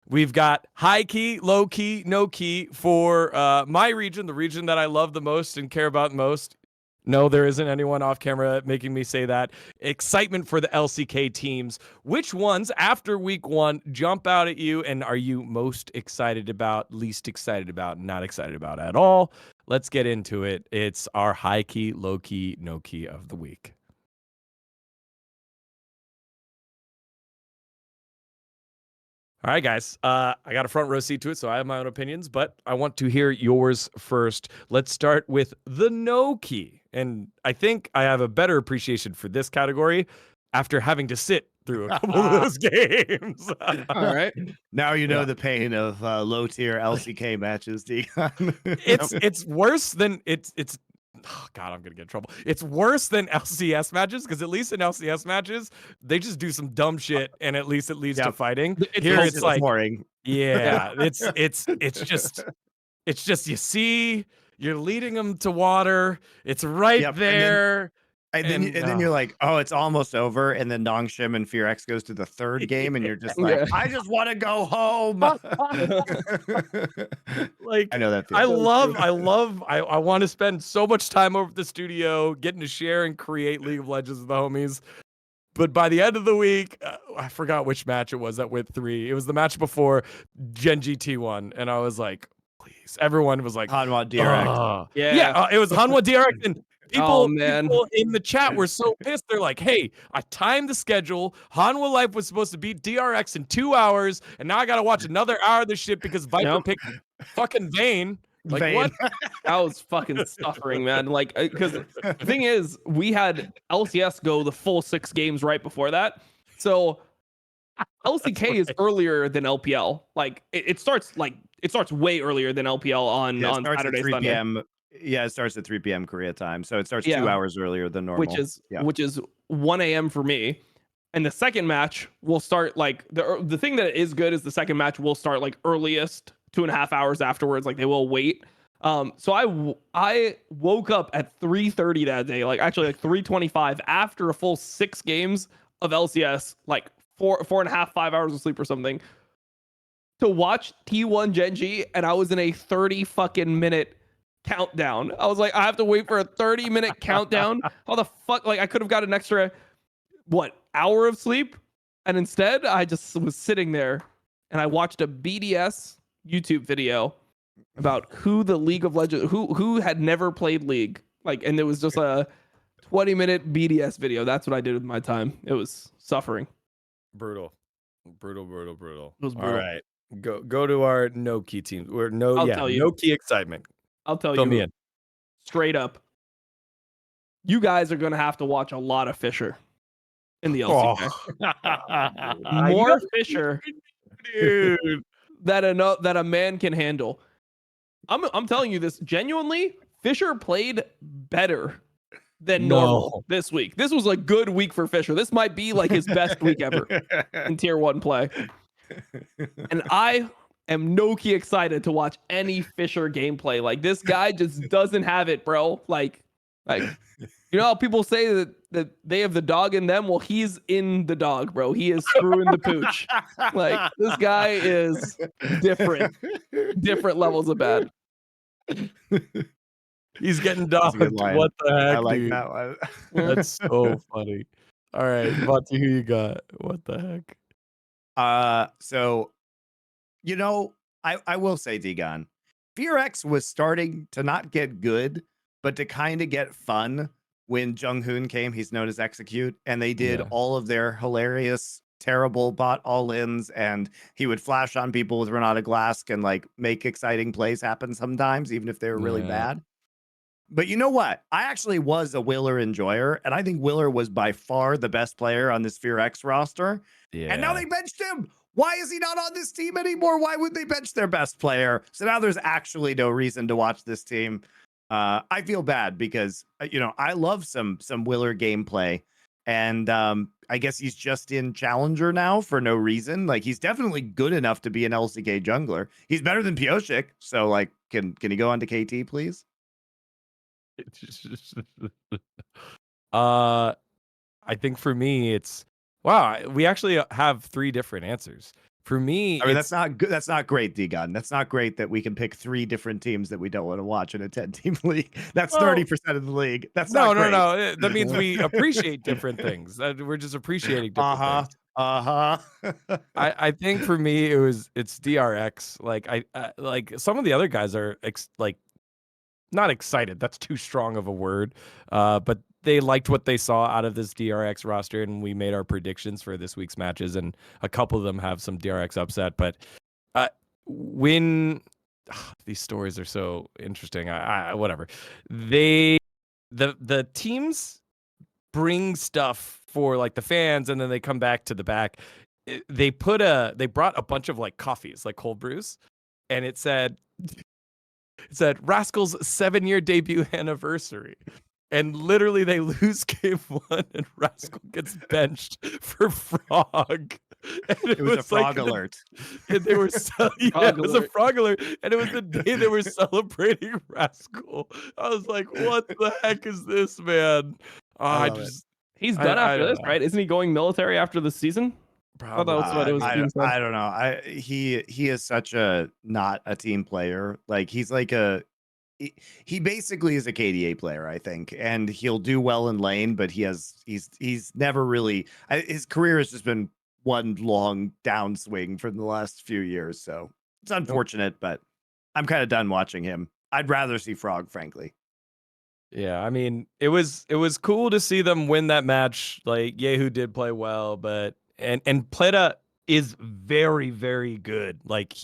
Speaker 1: we've got high key, low key, no key for my region, the region that I love the most and care about most. No, there isn't anyone off camera making me say that. Excitement for the LCK teams. Which ones, after week 1, jump out at you and are you most excited about, least excited about, not excited about at all? Let's get into it. It's our high key, low key, no key of the week. All right, guys. I got a front row seat to it, so I have my own opinions, but I want to hear yours first. Let's start with the no key. And I think I have a better appreciation for this category after having to sit through a couple of those games.
Speaker 3: All right.
Speaker 2: Now you know the pain of low tier LCK matches, dGon.
Speaker 1: It's worse than it's oh God, I'm gonna get in trouble. It's worse than LCS matches because at least in LCS matches they just do some dumb shit and at least it leads to fighting. Here it's like
Speaker 2: boring.
Speaker 1: Yeah, it's just you see you're leading them to water. It's right there.
Speaker 2: And then you're like, oh, it's almost over. And then Nongshim and FearX goes to the third game, and you're just like, I just want to go home.
Speaker 1: Like,
Speaker 2: I know that
Speaker 1: feeling. I want to spend so much time over at the studio getting to share and create League of Legends with the homies. But by the end of the week, I forgot which match it was that went 3. It was the match before Gen GT won, and I was like, please. Everyone was like,
Speaker 2: Hanwha DRX.
Speaker 1: It was Hanwha DRX, and people in the chat were so pissed. They're like, hey, I timed the schedule. Hanwha Life was supposed to beat DRX in 2 hours, and now I got to watch another hour of this shit because Viper picked fucking Vayne. Like, what?
Speaker 3: I was fucking suffering, man. Like, because the thing is, we had LCS go the full 6 games right before that. So LCK is earlier than LPL. Like, it starts way earlier than LPL on Saturday,
Speaker 2: 3
Speaker 3: Sunday.
Speaker 2: p.m. Yeah, it starts at 3 p.m. Korea time. So it starts 2 hours earlier than normal.
Speaker 3: Which is 1 a.m. for me. And the second match will start like the thing that is good is the second match will start like earliest 2.5 hours afterwards. Like they will wait. So I woke up at 3:30 that day, like actually like 3:25 after a full 6 games of LCS, like 4.5, 5 hours of sleep or something, to watch T1 Genji, and I was in a 30 fucking minute countdown. I was like, I have to wait for a 30-minute countdown. How the fuck? Like I could have got an extra hour of sleep, and instead I just was sitting there and I watched a BDS YouTube video about who the League of Legends who had never played League, like, and it was just a 20-minute BDS video. That's what I did with my time. It was suffering.
Speaker 1: Brutal.
Speaker 3: It was brutal.
Speaker 1: All right, go to our no key teams. We're no key excitement.
Speaker 3: I'll tell
Speaker 1: Fill
Speaker 3: you
Speaker 1: me in.
Speaker 3: straight up. You guys are gonna have to watch a lot of Fisher in the LCK. More Fisher,
Speaker 1: dude,
Speaker 3: that a man can handle. I'm telling you this genuinely. Fisher played better than normal this week. This was a good week for Fisher. This might be like his best week ever in tier 1 play. And I am no-key excited to watch any Fisher gameplay. Like, this guy just doesn't have it, bro. Like you know how people say that they have the dog in them? Well, he's in the dog, bro. He is screwing the pooch. Like, this guy is different levels of bad.
Speaker 1: He's getting dogged. What the heck?
Speaker 2: I like
Speaker 1: dude?
Speaker 2: that one.
Speaker 1: That's so funny. All right, Monty, who you got? What the heck?
Speaker 2: So, you know, I will say, dGon, FearX was starting to not get good, but to kind of get fun when Junghoon came. He's known as Execute, and they did all of their hilarious, terrible bot all-ins, and he would flash on people with Renata Glask and like make exciting plays happen sometimes, even if they were really bad. But you know what? I actually was a Willer enjoyer, and I think Willer was by far the best player on the Sphere X roster.
Speaker 1: Yeah.
Speaker 2: And now they benched him. Why is he not on this team anymore? Why would they bench their best player? So now there's actually no reason to watch this team. I feel bad because I love some Willer gameplay, and I guess he's just in Challenger now for no reason. Like he's definitely good enough to be an LCK jungler. He's better than Pioshik. So like, can he go on to KT, please?
Speaker 1: I think for me, it's wow. We actually have 3 different answers. For me,
Speaker 2: I mean, that's not good. That's not great, dGon. That's not great that we can pick 3 different teams that we don't want to watch in a 10-team league. That's 30% of the league. That's not great.
Speaker 1: No. That means we appreciate different things. We're just appreciating different things. I think for me, it's DRX. Like like some of the other guys are like not excited. That's too strong of a word. But they liked what they saw out of this DRX roster, and we made our predictions for this week's matches, and a couple of them have some DRX upset. But when these stories are so interesting, whatever. The teams bring stuff for like the fans, and then they come back to the back. They brought a bunch of like coffees, like cold brews, and it said Rascal's 7-year debut anniversary. And literally they lose game 1 and Rascal gets benched for Frog. And
Speaker 2: it was a frog alert.
Speaker 1: And they were it was a frog alert. And it was the day they were celebrating Rascal. I was like, what the heck is this, man?
Speaker 3: He's done after this, right? Isn't he going military after the season?
Speaker 1: Probably.
Speaker 2: I don't know. He is such a not a team player. Like he's like he basically is a KDA player, I think, and he'll do well in lane, but he's never really his career has just been one long downswing for the last few years. So it's unfortunate, but I'm kind of done watching him. I'd rather see Frog, frankly.
Speaker 1: Yeah, I mean, it was cool to see them win that match. Like Yehu did play well, but and Pleta is very, very good. Like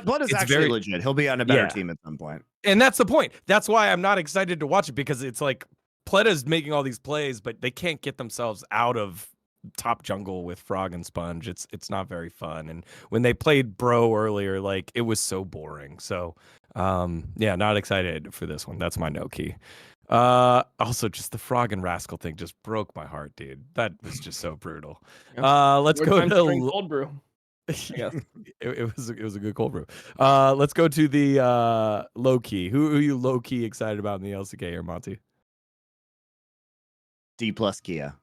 Speaker 2: Blood is actually legit. He'll be on a better team at some point.
Speaker 1: And that's the point. That's why I'm not excited to watch it, because it's like Pleta's making all these plays, but they can't get themselves out of top jungle with Frog and Sponge. It's not very fun. And when they played Bro earlier, like it was so boring. So yeah, not excited for this one. That's my no key. Also just the Frog and Rascal thing just broke my heart, dude. That was just so brutal. Let's go to
Speaker 3: cold brew.
Speaker 1: Yeah, it was a good cold brew. Let's go to the low key. Who are you low key excited about in the LCK here, Monty?
Speaker 2: D+ Kia.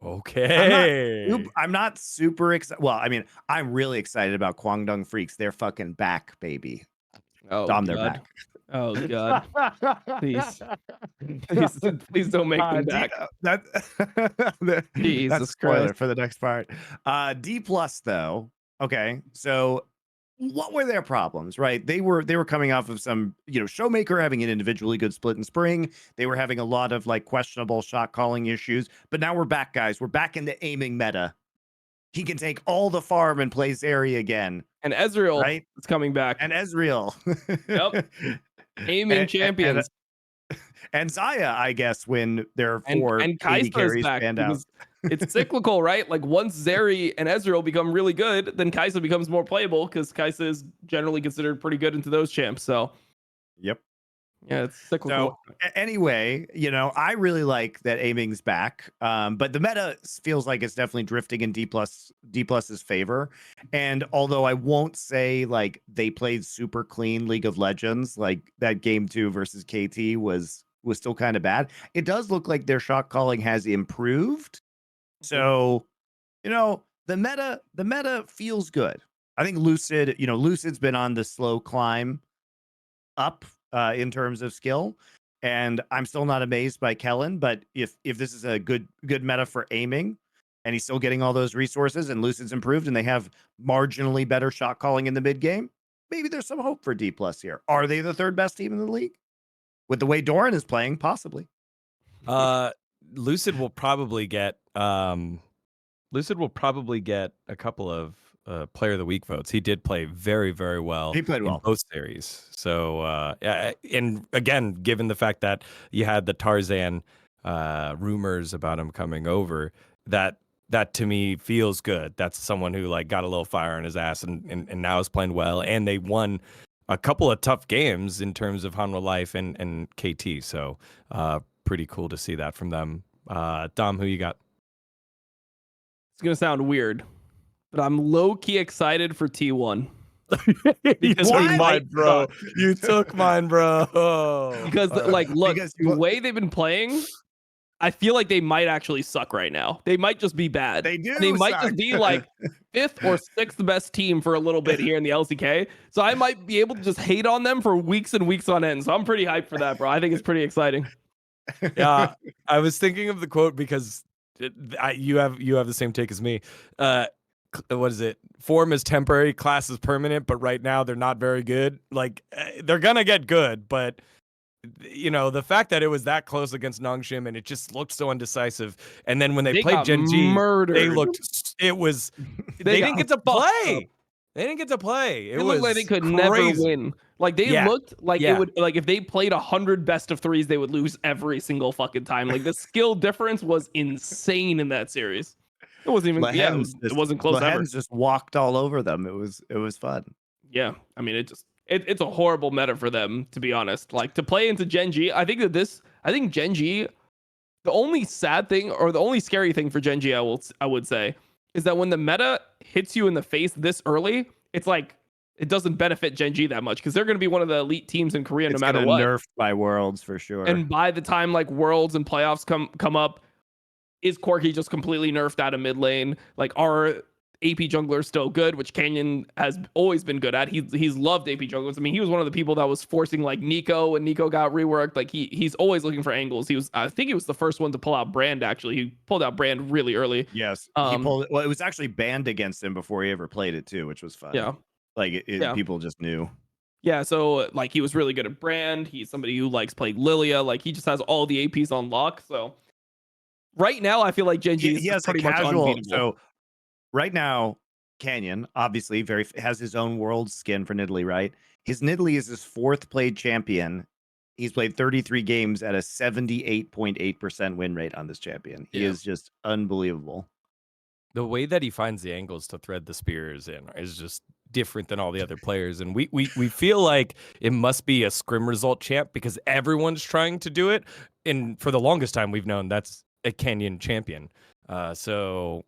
Speaker 1: Okay.
Speaker 2: I'm not super excited. Well, I mean, I'm really excited about Kwangdong Freaks. They're fucking back, baby.
Speaker 3: Oh,
Speaker 2: Dom, they're back.
Speaker 3: Oh god. Please don't make them back.
Speaker 2: That's a spoiler for the next part. D+ though. Okay, so what were their problems, right? They were coming off of some, Showmaker having an individually good split in spring. They were having a lot of like questionable shot calling issues, but now we're back, guys. We're back in the aiming meta. He can take all the farm and play Zeri again.
Speaker 3: And Ezreal is coming back.
Speaker 2: And Ezreal.
Speaker 3: Yep. Aiming champions.
Speaker 2: And Zaya, I guess, when there are 4
Speaker 3: and
Speaker 2: AD carries banned out.
Speaker 3: It's cyclical, right? Like once Zeri and Ezreal become really good, then Kai'Sa becomes more playable because Kai'Sa is generally considered pretty good into those champs. So,
Speaker 2: yep.
Speaker 3: Yeah, it's cyclical.
Speaker 2: So anyway, I really like that aiming's back. But the meta feels like it's definitely drifting in D+'s favor. And although I won't say like they played super clean League of Legends, like that game 2 versus KT was still kind of bad. It does look like their shot calling has improved. So, the meta feels good. I think Lucid's been on the slow climb up in terms of skill, and I'm still not amazed by Kellen. But if this is a good meta for aiming, and he's still getting all those resources, and Lucid's improved, and they have marginally better shot calling in the mid game, maybe there's some hope for D+ here. Are they the 3rd best team in the league? With the way Doran is playing, possibly.
Speaker 1: Lucid will probably get a couple of Player of the Week votes. He did play very, very well.
Speaker 2: He played
Speaker 1: in
Speaker 2: well.
Speaker 1: both series. So, and again, given the fact that you had the Tarzan rumors about him coming over, that to me feels good. That's someone who like got a little fire in his ass and now is playing well. And they won a couple of tough games in terms of Hanwha Life and KT. So, pretty cool to see that from them. Dom, who you got?
Speaker 3: It's gonna sound weird, but I'm low key excited for T1.
Speaker 1: You took
Speaker 2: Why?
Speaker 1: mine, bro. You took mine, bro.
Speaker 3: Because like, look,
Speaker 2: Because
Speaker 3: the way they've been playing, I feel like they might actually suck right now. They might just be bad.
Speaker 2: They do.
Speaker 3: And they might
Speaker 2: suck.
Speaker 3: just be like 5th or 6th best team for a little bit here in the LCK. So I might be able to just hate on them for weeks and weeks on end. So I'm pretty hyped for that, bro. I think it's pretty exciting.
Speaker 1: Yeah, I was thinking of the quote because you have the same take as me. What is it? Form is temporary, class is permanent, but right now they're not very good. Like they're gonna get good, but you know the fact that it was that close against Nongshim and it just looked so undecisive. And then when they played
Speaker 3: got
Speaker 1: Gen G,
Speaker 3: murdered.
Speaker 1: they looked. It was. They didn't get to play. They didn't get to play. It
Speaker 3: looked
Speaker 1: was
Speaker 3: like they could
Speaker 1: crazy.
Speaker 3: never win. Like they
Speaker 1: Yeah.
Speaker 3: looked like it would like if they played 100 best of threes, they would lose every single fucking time. Like the skill difference was insane in that series. It wasn't even it wasn't close ever.
Speaker 2: Just walked all over them. It was fun.
Speaker 3: Yeah, I mean it's a horrible meta for them, to be honest. Like to play into Gen G, I think Gen G, the only sad thing or the only scary thing for Gen G, I would say, is that when the meta hits you in the face this early, it's like it doesn't benefit Gen G that much because they're going to be one of the elite teams in Korea no matter what.
Speaker 2: Nerfed by Worlds for sure.
Speaker 3: And by the time like Worlds and playoffs come up, is Corki just completely nerfed out of mid lane? Like our AP jungler is still good, which Canyon has always been good at. He's loved AP junglers. I mean, he was one of the people that was forcing like Nico, and Nico got reworked. Like he's always looking for angles. I think he was the first one to pull out Brand. Actually, he pulled out Brand really early.
Speaker 2: Yes, he pulled it. Well, it was actually banned against him before he ever played it too, which was fun.
Speaker 3: Yeah,
Speaker 2: like people just knew.
Speaker 3: Yeah, so like he was really good at Brand. He's somebody who likes playing Lilia. Like he just has all the APs on lock. So right now, I feel like Gen G is pretty much unbeatable.
Speaker 2: So right now, Canyon obviously has his own world skin for Nidalee, right? His Nidalee is his 4th played champion. He's played 33 games at a 78.8% win rate on this champion. He is just unbelievable.
Speaker 1: The way that he finds the angles to thread the spears in is just different than all the other players. And we feel like it must be a scrim result champ because everyone's trying to do it. And for the longest time, we've known that's a Canyon champion. So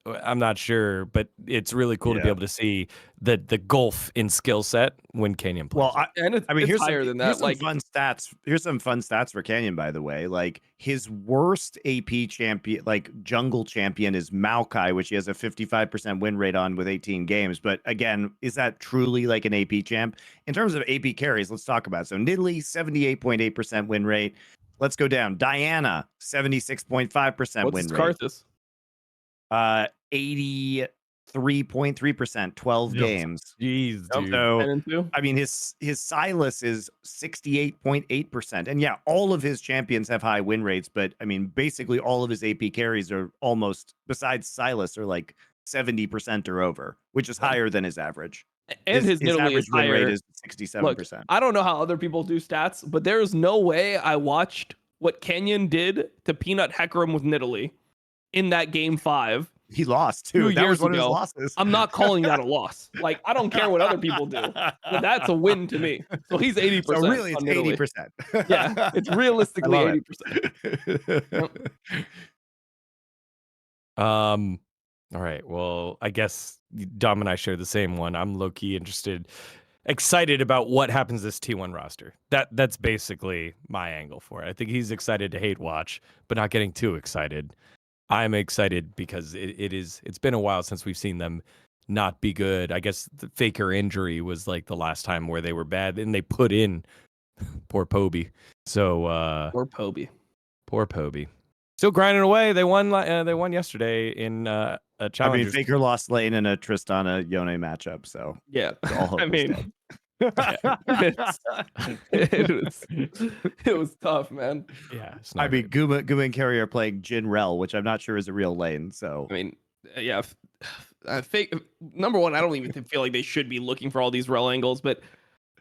Speaker 1: I'm not sure, but it's really cool to be able to see the gulf in skill set when Canyon plays.
Speaker 2: Well, I mean,
Speaker 3: here's higher than that.
Speaker 2: Here's some fun stats. Here's some fun stats for Canyon, by the way. Like his worst AP champion, like jungle champion, is Maokai, which he has a 55% win rate on with 18 games. But again, is that truly like an AP champ? In terms of AP carries, let's talk about it. So Nidalee, 78.8% win rate. Let's go down. Diana, 76.5% win rate.
Speaker 3: Karthus?
Speaker 2: 83.3%, 12 games.
Speaker 1: Jeez, dude.
Speaker 2: So, I mean, his Silas is 68.8%. And yeah, all of his champions have high win rates, but I mean, basically all of his AP carries are almost, besides Silas, are like 70% or over, which is higher than his average.
Speaker 3: And his
Speaker 2: average win rate is 67%.
Speaker 3: Look, I don't know how other people do stats, but there is no way I watched what Canyon did to Peanut Hecarim with Nidalee in that game 5.
Speaker 2: He lost too. That was one of his losses.
Speaker 3: I'm not calling that a loss. Like I don't care what other people do, but that's a win to me. So he's 80%.
Speaker 2: So really, it's 80%.
Speaker 3: Yeah, it's realistically 80%.
Speaker 1: All right. Well, I guess Dom and I share the same one. I'm low key excited about what happens this T1 roster. That's basically my angle for it. I think he's excited to hate watch, but not getting too excited. I'm excited because it's been a while since we've seen them not be good. I guess the Faker injury was like the last time where they were bad, and they put in poor Poby. So
Speaker 3: poor Poby.
Speaker 2: Still
Speaker 1: grinding away. They won yesterday in a challenge.
Speaker 2: I mean, Faker lost lane in a Tristana Yone matchup. So
Speaker 3: yeah,
Speaker 2: I mean.
Speaker 3: It was tough, man.
Speaker 1: Yeah,
Speaker 2: I mean, Guma and Carrier playing Jin Rel, which I'm not sure is a real lane. So
Speaker 3: I mean, yeah, fake. Number one, I don't even feel like they should be looking for all these rel angles, but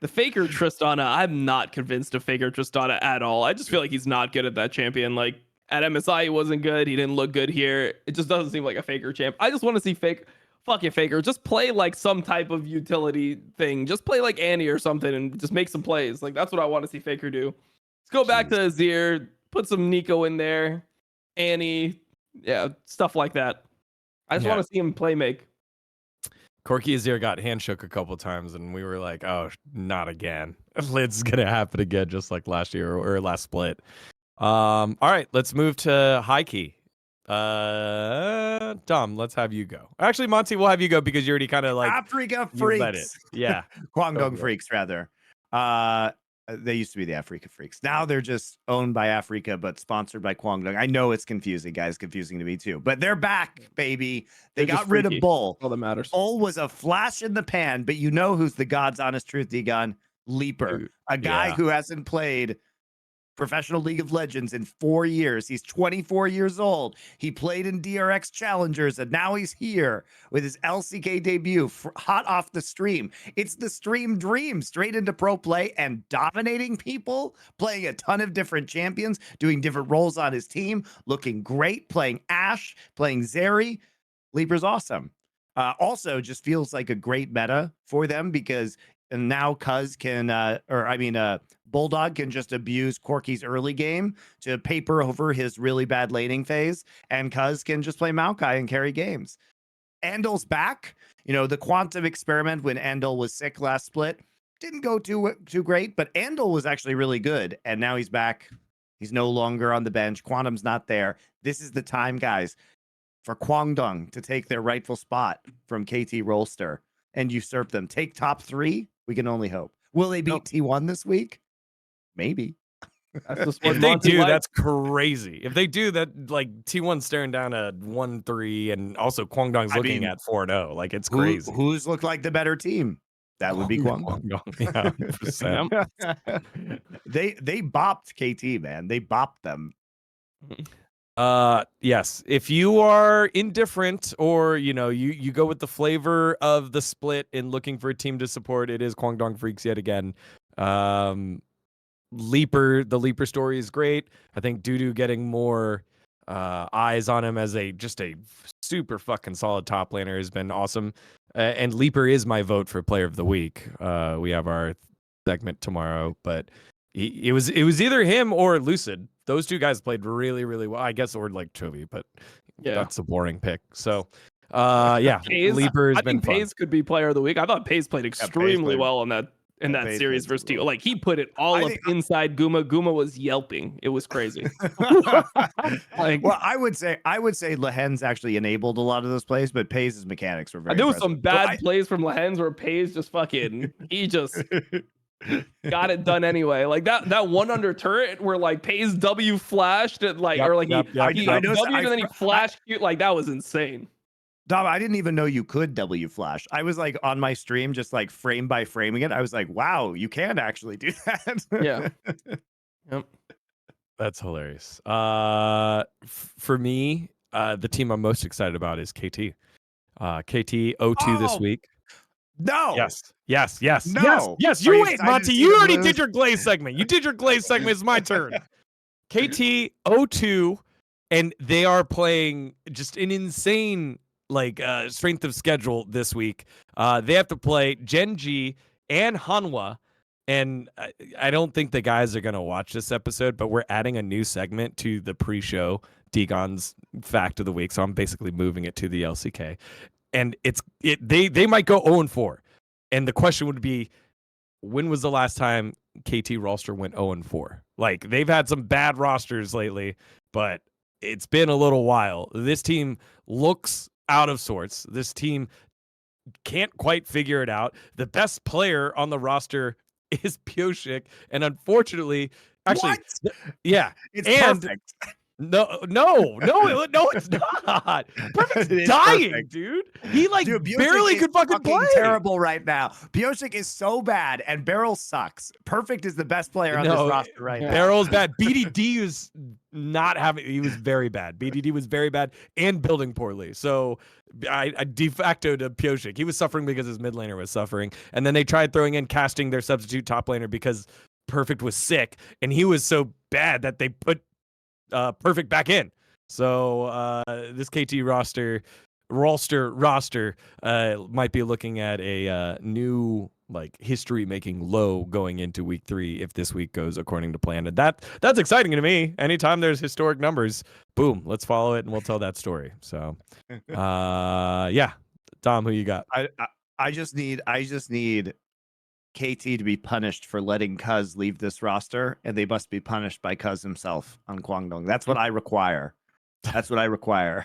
Speaker 3: the Faker Tristana, I'm not convinced of Faker Tristana at all. I just feel like he's not good at that champion. Like at MSI, he wasn't good. He didn't look good here. It just doesn't seem like a Faker champ. I just want to see fuck it, Faker. Just play like some type of utility thing. Just play like Annie or something and just make some plays. Like that's what I want to see Faker do. Let's go back to Azir, put some Nico in there, Annie, yeah, stuff like that. I just want to see him play make.
Speaker 1: Corki Azir got handshook a couple times, and we were like, "Oh, not again! It's gonna happen again, just like last year or last split." All right, let's move to high key. Dom, let's have you go. Actually, Monty, we'll have you go because you already kind of like
Speaker 2: Africa Freaks.
Speaker 1: Yeah,
Speaker 2: Guangdong Freaks, rather. They used to be the Africa Freaks. Now they're just owned by Africa, but sponsored by Guangdong. I know it's confusing, guys. Confusing to me too. But they're back, baby. They got rid of Bull.
Speaker 3: All that matters.
Speaker 2: Bull was a flash in the pan, but you know who's the God's honest truth, dGon? Leaper, a guy who hasn't played professional League of Legends in 4 years. He's 24 years old. He played in DRX Challengers, and now he's here with his LCK debut, hot off the stream. It's the stream dream, straight into pro play and dominating people, playing a ton of different champions, doing different roles on his team, looking great, playing Ashe, playing Zeri. Leaper's awesome. Also, just feels like a great meta for them because now Cuz can, Bulldog can just abuse Corki's early game to paper over his really bad laning phase, and Cuz can just play Maokai and carry games. Andel's back. You know, the quantum experiment when Andel was sick last split didn't go too great, but Andel was actually really good, and now he's back. He's no longer on the bench. Quantum's not there. This is the time, guys, for Guangdong to take their rightful spot from KT Rolster and usurp them. Take top 3. We can only hope. Will they beat T1 this week? Maybe.
Speaker 3: That's
Speaker 1: if they do, that's crazy. If they do that, like T1's staring down a 1-3, and also Guangdong's looking at 4-0. Like it's crazy.
Speaker 2: Who's looked like the better team? That would be Guangdong.
Speaker 1: Yeah, 100%.
Speaker 2: They bopped KT, man. They bopped them.
Speaker 1: Yes, if you are indifferent or you go with the flavor of the split and looking for a team to support, it is Guangdong Freaks yet again. The Leaper story is great. I think Dudu getting more eyes on him as just a super fucking solid top laner has been awesome. And Leaper is my vote for player of the week. We have our segment tomorrow, but it was either him or Lucid. Those two guys played really, really well. I guess, or like Chovy, but that's a boring pick. So, Leaper has been fun.
Speaker 3: Paze could be player of the week. I thought Paze played extremely well on that series versus T. Like he put it all up inside Guma. Guma was yelping. It was crazy.
Speaker 2: Well, I would say Lehen's actually enabled a lot of those plays, but Paze's mechanics were very.
Speaker 3: There was some bad plays from Lehen's where Paze just fucking he just got it done anyway. Like that one under turret where like Paze W flashed it he W and then he flashed like that was insane.
Speaker 2: Dom, I didn't even know you could W flash. I was like on my stream, just like frame by framing it. I was like, wow, you can actually do that.
Speaker 3: Yeah. Yep.
Speaker 1: That's hilarious. For me, the team I'm most excited about is KT. KT 0-2 this week.
Speaker 2: No.
Speaker 1: Yes.
Speaker 2: No.
Speaker 1: Yes. You wait, Monty. You already did your Glaze segment. It's my turn. KT 0-2, and they are playing just an insane strength of schedule this week. They have to play Genji and Hanwha, and I don't think the guys are going to watch this episode, but we're adding a new segment to the pre-show, dGon's Fact of the Week, so I'm basically moving it to the LCK. And they might go 0-4. And the question would be, when was the last time KT roster went 0-4? Like, they've had some bad rosters lately, but it's been a little while. This team looks out of sorts. This team can't quite figure it out. The best player on the roster is Pioshik, and unfortunately,
Speaker 2: it's
Speaker 1: perfect. No, it's not. Perfect's
Speaker 2: It is
Speaker 1: dying,
Speaker 2: perfect.
Speaker 1: dude. He like
Speaker 2: Dude, Piotr
Speaker 1: barely
Speaker 2: is
Speaker 1: could fucking play.
Speaker 2: terrible right now. Piotr is so bad, and Beryl sucks. Perfect is the best player on this roster right now.
Speaker 1: Beryl's bad. BDD is not having. He was very bad. BDD was very bad and building poorly. So I de facto to Piotr. He was suffering because his mid laner was suffering, and then they tried throwing in casting their substitute top laner because Perfect was sick, and he was so bad that they put Perfect back in. So this KT roster might be looking at a new like history making low going into week 3 if this week goes according to plan. And that's exciting to me. Anytime there's historic numbers, boom, let's follow it and we'll tell that story. So yeah. Dom, who you got?
Speaker 2: I just need KT to be punished for letting Cuz leave this roster, and they must be punished by Cuz himself on Kwangdong. That's what I require. That's what I require.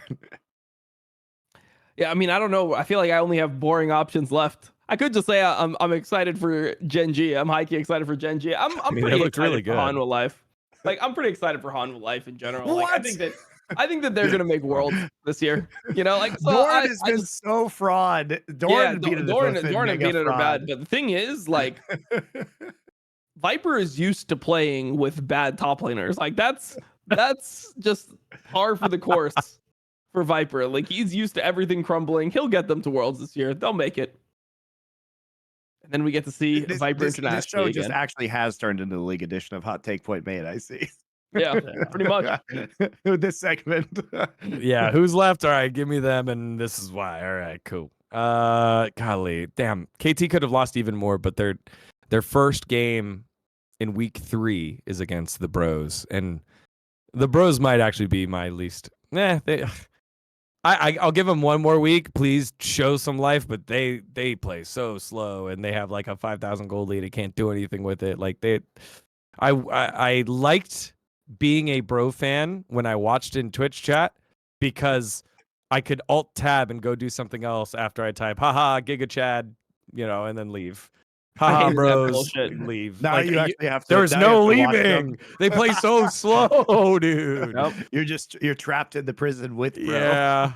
Speaker 3: Yeah, I mean, I don't know. I feel like I only have boring options left. I could just say I'm excited for Gen G. I'm high key excited for Gen G. I'm pretty excited
Speaker 1: really
Speaker 3: for
Speaker 1: good.
Speaker 3: Hanwha Life. Like, I'm pretty excited for Hanwha Life in general. Like,
Speaker 2: What?
Speaker 3: I think that they're gonna make Worlds this year. You know, like so
Speaker 2: Doran has been so fraud. Doran
Speaker 3: Doran and Beat are bad. But the thing is, like, Viper is used to playing with bad top laners. Like that's just par for the course for Viper. Like he's used to everything crumbling. He'll get them to Worlds this year. They'll make it. And then we get to see Viper internationally.
Speaker 2: This show just
Speaker 3: again.
Speaker 2: actually has turned into the League edition of Hot Take Point Made, I see.
Speaker 3: Yeah, pretty much.
Speaker 2: This segment.
Speaker 1: Yeah, who's left? All right, give me them, and this is why. All right, cool. Golly, damn. KT could have lost even more, but their first game in week 3 is against the Bros, and the Bros might actually be my least. I'll give them one more week. Please show some life, but they play so slow, and they have like a 5,000 gold lead. It can't do anything with it. Like I liked being a Bro fan when I watched in Twitch chat because I could alt tab and go do something else after I type haha Giga Chad, and then leave. Haha Bros, leave.
Speaker 2: Now
Speaker 1: like,
Speaker 2: you actually have to.
Speaker 1: There's no leaving. They play so slow, dude.
Speaker 2: Nope. You're trapped in the prison with Bro.
Speaker 1: Yeah.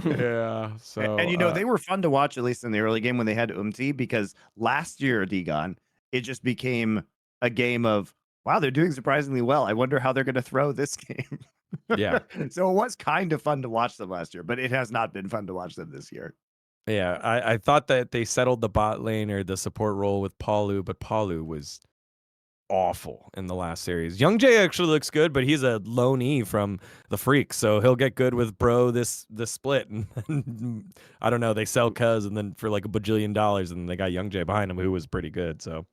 Speaker 1: Yeah. So
Speaker 2: and they were fun to watch, at least in the early game when they had Umti, because last year dGon, it just became a game of wow, they're doing surprisingly well. I wonder how they're going to throw this game.
Speaker 1: Yeah.
Speaker 2: So it was kind of fun to watch them last year, but it has not been fun to watch them this year.
Speaker 1: Yeah, I thought that they settled the bot lane or the support role with Palu, but Palu was awful in the last series. Young Jay actually looks good, but he's a lone E from the Freak, so he'll get good with Bro this split. And I don't know, they sell Cuz and then for like $1 bajillion, and they got Young Jay behind him, who was pretty good. So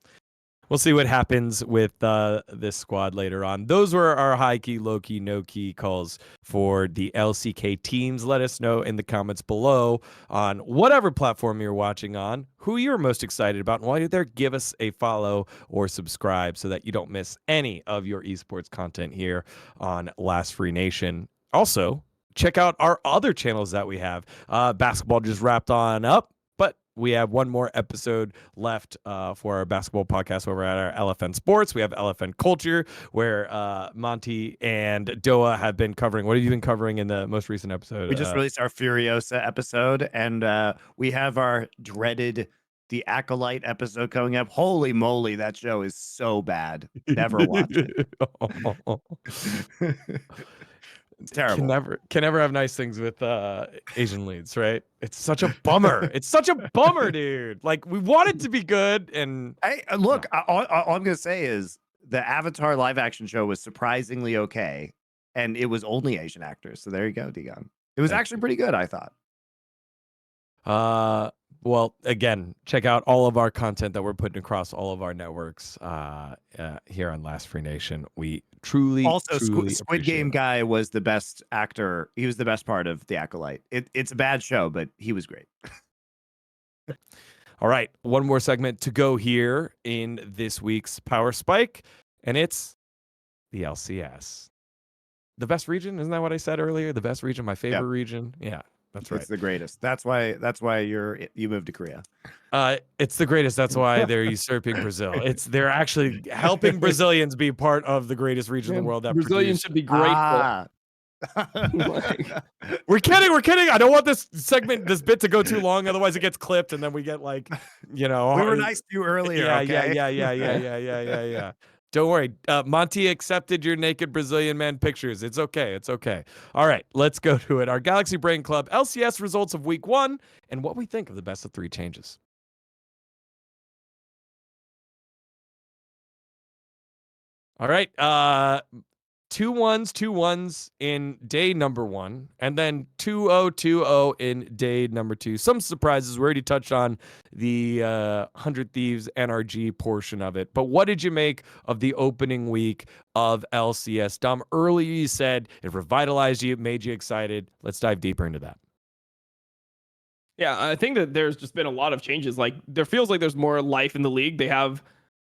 Speaker 1: we'll see what happens with this squad later on. Those were our high key, low key, no key calls for the LCK teams. Let us know in the comments below on whatever platform you're watching on, who you're most excited about. And while you're there, give us a follow or subscribe so that you don't miss any of your esports content here on Last Free Nation. Also, check out our other channels that we have. Basketball just wrapped on up. We have one more episode left for our basketball podcast over at our LFN Sports. We have LFN Culture, where Monty and Doa have been covering. What have you been covering in the most recent episode?
Speaker 2: We just released our Furiosa episode, and we have our dreaded The Acolyte episode coming up. Holy moly, that show is so bad. Never watch it. It's terrible.
Speaker 1: Can never have nice things with Asian leads, right? It's such a bummer. It's such a bummer, dude. Like, we want it to be good, and
Speaker 2: hey, look, all I'm gonna say is the Avatar live action show was surprisingly okay, and it was only Asian actors. So there you go, dGon. It was actually pretty good, I thought.
Speaker 1: Well, again, check out all of our content that we're putting across all of our networks here on Last Free Nation. We truly
Speaker 2: Squid Game guy was the best actor. He was the best part of The Acolyte. It's a bad show, but he was great.
Speaker 1: All right, one more segment to go here in this week's Power Spike, and it's the LCS. The best region, isn't that what I said earlier? The best region, my favorite region. Yeah. That's right.
Speaker 2: It's the greatest. That's why you moved to Korea.
Speaker 1: It's the greatest. That's why they're usurping Brazil. They're actually helping Brazilians be part of the greatest region in the world. That
Speaker 3: Brazilians should be grateful.
Speaker 1: We're kidding. We're kidding. I don't want this bit to go too long. Otherwise, it gets clipped, and then we get like,
Speaker 2: we were nice to you earlier.
Speaker 1: Yeah,
Speaker 2: okay?
Speaker 1: yeah. Don't worry. Monty accepted your naked Brazilian man pictures. It's okay. It's okay. All right, let's go to it. Our Galaxy Brain Club LCS results of week 1 and what we think of the best of 3 changes. All right. 2-1s in day number 1, and then 2-0 in day number 2. Some surprises. We already touched on the 100 Thieves NRG portion of it. But what did you make of the opening week of LCS? Dom, earlier you said it revitalized you, it made you excited. Let's dive deeper into that.
Speaker 3: Yeah, I think that there's just been a lot of changes. Like, there feels like there's more life in the league. They have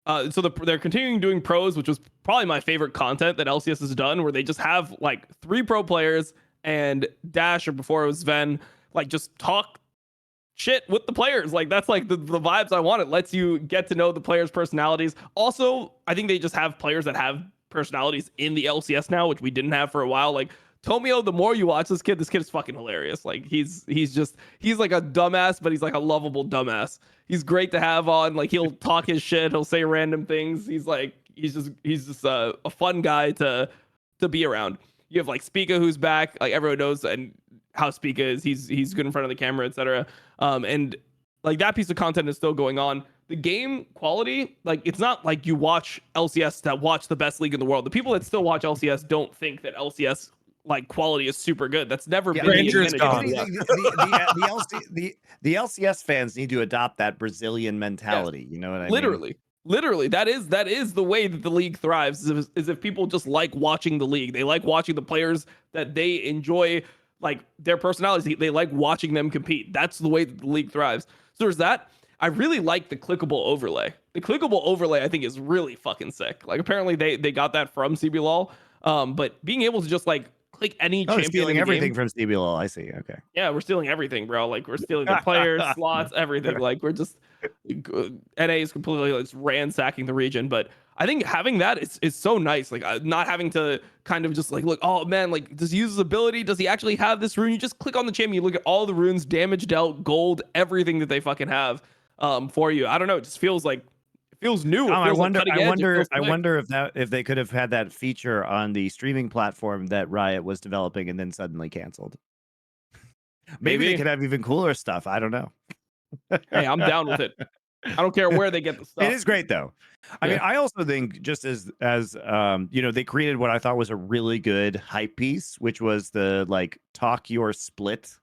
Speaker 3: they're continuing doing pros, which was probably my favorite content that LCS has done, where they just have like 3 pro players and Dash, or before it was Sven, like just talk shit with the players. Like, that's like the vibes I want. It lets you get to know the players' personalities. Also, I think they just have players that have personalities in the LCS now, which we didn't have for a while. Like Tomio, the more you watch this kid is fucking hilarious. Like he's like a dumbass, but he's like a lovable dumbass. He's great to have on. Like, he'll talk his shit, he'll say random things. He's just a fun guy to be around. You have like Spica, who's back. Like, everyone knows and how Spica is. He's good in front of the camera, etc. And like, that piece of content is still going on. The game quality, like, it's not like you watch LCS to watch the best league in the world. The people that still watch LCS don't think that LCS like quality is super good. That's never been
Speaker 2: the LCS fans need to adopt that Brazilian mentality. Yes. You know what I mean?
Speaker 3: Literally, that is the way that the league thrives. Is if people just like watching the league. They like watching the players that they enjoy, like their personalities. They like watching them compete. That's the way that the league thrives. So there's that. I really like the clickable overlay. The clickable overlay, I think, is really fucking sick. Like, apparently they got that from CBLOL. But being able to just like click any champion,
Speaker 2: stealing everything from CBLOL. I see. Okay.
Speaker 3: Yeah, we're stealing everything, bro. Like, we're stealing the players, slots, everything. Like, we're just NA is completely like ransacking the region. But I think having that is so nice. Like, not having to kind of just like look, oh man, like, does he use his ability? Does he actually have this rune? You just click on the champion, you look at all the runes, damage dealt, gold, everything that they fucking have for you. I don't know. It just feels like feels new.
Speaker 2: I wonder if they could have had that feature on the streaming platform that Riot was developing and then suddenly canceled. Maybe they could have even cooler stuff. I don't know.
Speaker 3: Hey, I'm down with it. I don't care where they get the stuff.
Speaker 2: It is great though. I mean, I also think just as you know, they created what I thought was a really good hype piece, which was the like talk your split,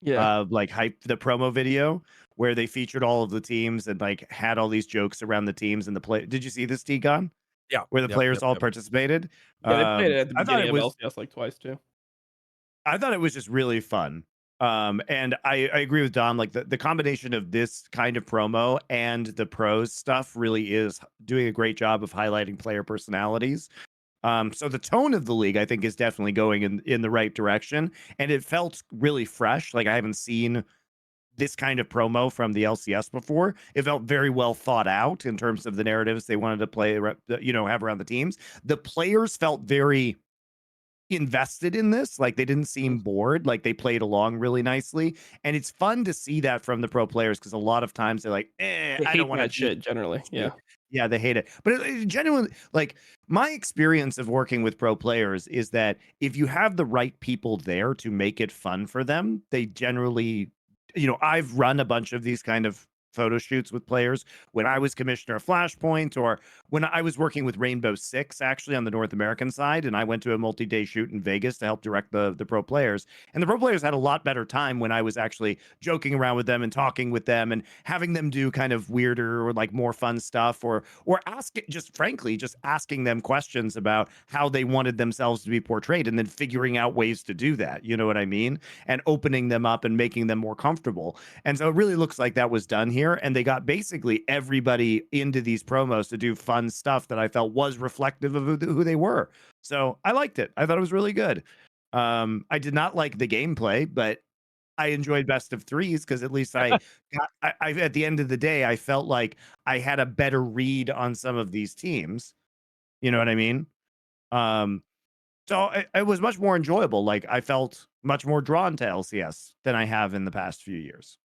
Speaker 2: like hype the promo video, where they featured all of the teams and like had all these jokes around the teams and the play. Did you see this, dGon?
Speaker 1: Yeah.
Speaker 2: Where the players all participated.
Speaker 3: Yeah, they played it at the beginning of LCS like twice too.
Speaker 2: I thought it was just really fun. And I agree with Dom. Like the combination of this kind of promo and the pros stuff really is doing a great job of highlighting player personalities. So the tone of the league, I think, is definitely going in the right direction. And it felt really fresh. Like, I haven't seen this kind of promo from the LCS before. It felt very well thought out in terms of the narratives they wanted to play, you know, have around the teams. The players felt very invested in this. Like, they didn't seem bored. Like, they played along really nicely. And it's fun to see that from the pro players, because a lot of times they're like, I don't want
Speaker 3: that shit generally.
Speaker 2: Yeah, they hate it. But it genuinely, like, my experience of working with pro players is that if you have the right people there to make it fun for them, they generally, you know, I've run a bunch of these kind of photo shoots with players when I was commissioner of Flashpoint, or when I was working with Rainbow Six, actually, on the North American side, and I went to a multi-day shoot in Vegas to help direct the pro players. And the pro players had a lot better time when I was actually joking around with them and talking with them and having them do kind of weirder or like more fun stuff, or asking, just frankly, just asking them questions about how they wanted themselves to be portrayed, and then figuring out ways to do that. You know what I mean? And opening them up and making them more comfortable. And so it really looks like that was done here. And they got basically everybody into these promos to do fun stuff that I felt was reflective of who they were. So I liked it. I thought it was really good. I did not like the gameplay, but I enjoyed best of threes, because at least I at the end of the day, I felt like I had a better read on some of these teams. You know what I mean? So it was much more enjoyable. Like I felt much more drawn to LCS than I have in the past few years.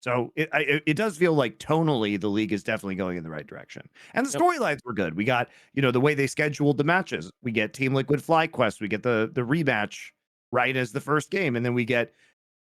Speaker 2: So it does feel like tonally the league is definitely going in the right direction. And the
Speaker 3: Yep.
Speaker 2: storylines were good. We got, the way they scheduled the matches. We get Team Liquid FlyQuest. We get the rematch right as the first game. And then we get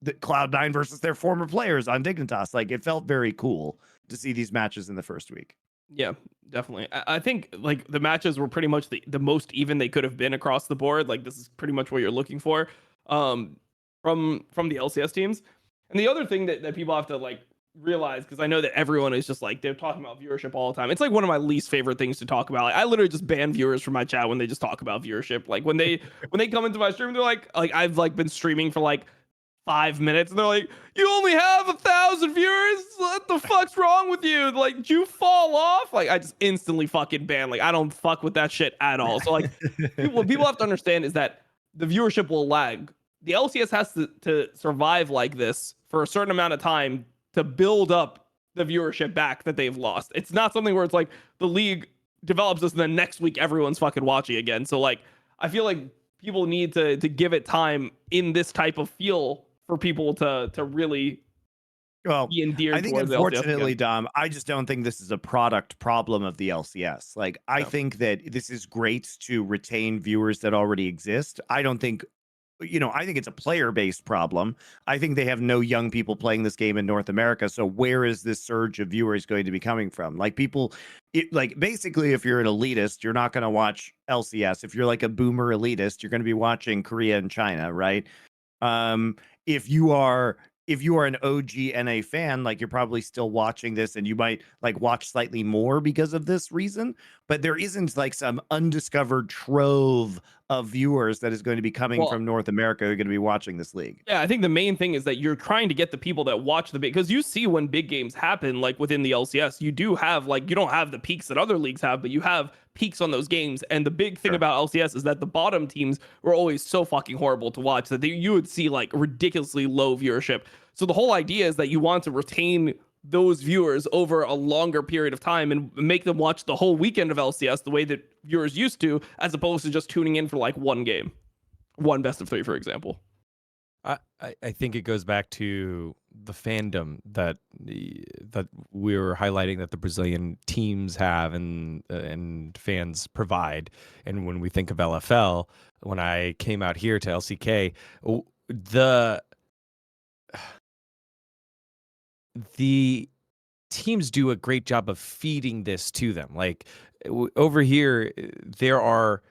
Speaker 2: the Cloud9 versus their former players on Dignitas. Like it felt very cool to see these matches in the first week.
Speaker 3: Yeah, definitely. I think like the matches were pretty much the most even they could have been across the board. Like this is pretty much what you're looking for from the LCS teams. And the other thing that people have to like realize, because I know that everyone is just like they're talking about viewership all the time. It's like one of my least favorite things to talk about. Like, I literally just ban viewers from my chat when they just talk about viewership. Like when they come into my stream, they're like I've like been streaming for like 5 minutes and they're like, you only have 1,000 viewers, what the fuck's wrong with you? Like, did you fall off? Like I just instantly fucking ban. Like I don't fuck with that shit at all. So like what people have to understand is that the viewership will lag. The LCS has to survive like this for a certain amount of time to build up the viewership back that they've lost. It's not something where it's like the league develops this and then next week everyone's fucking watching again. So like I feel like people need to give it time in this type of feel for people to really be endeared.
Speaker 2: I think
Speaker 3: towards
Speaker 2: unfortunately, Dom, I just don't think this is a product problem of the LCS. Like I think that this is great to retain viewers that already exist. I don't think I think it's a player-based problem. I think they have no young people playing this game in North America. So where is this surge of viewers going to be coming from? Like like basically, if you're an elitist, you're not going to watch LCS. If you're like a boomer elitist, you're going to be watching Korea and China, right? If you are an OG NA fan, like you're probably still watching this and you might like watch slightly more because of this reason, but there isn't like some undiscovered trove of viewers that is going to be coming from North America who are going to be watching this league.
Speaker 3: Yeah, I think the main thing is that you're trying to get the people that watch the big, because you see when big games happen, like within the LCS, you do have like, you don't have the peaks that other leagues have, but you have peaks on those games. And the big thing about LCS is that the bottom teams were always so fucking horrible to watch that you would see like ridiculously low viewership. So the whole idea is that you want to retain those viewers over a longer period of time and make them watch the whole weekend of LCS the way that viewers used to, as opposed to just tuning in for like one game, one best of 3, for example.
Speaker 1: I think it goes back to the fandom that we were highlighting that the Brazilian teams have and fans provide. And when we think of LFL, when I came out here to LCK, the teams do a great job of feeding this to them. Like over here, there are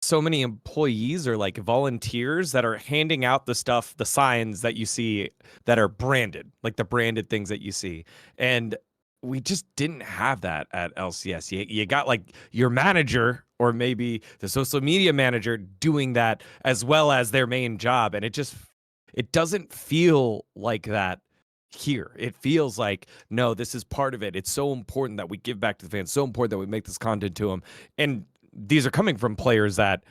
Speaker 1: so many employees or like volunteers that are handing out the stuff, the signs that you see that are branded, like the branded things that you see. And we just didn't have that at LCS. You got like your manager or maybe the social media manager doing that as well as their main job. And it doesn't feel like that here. It feels like, no, this is part of it. It's so important that we give back to the fans, so important that we make this content to them. And these are coming from players that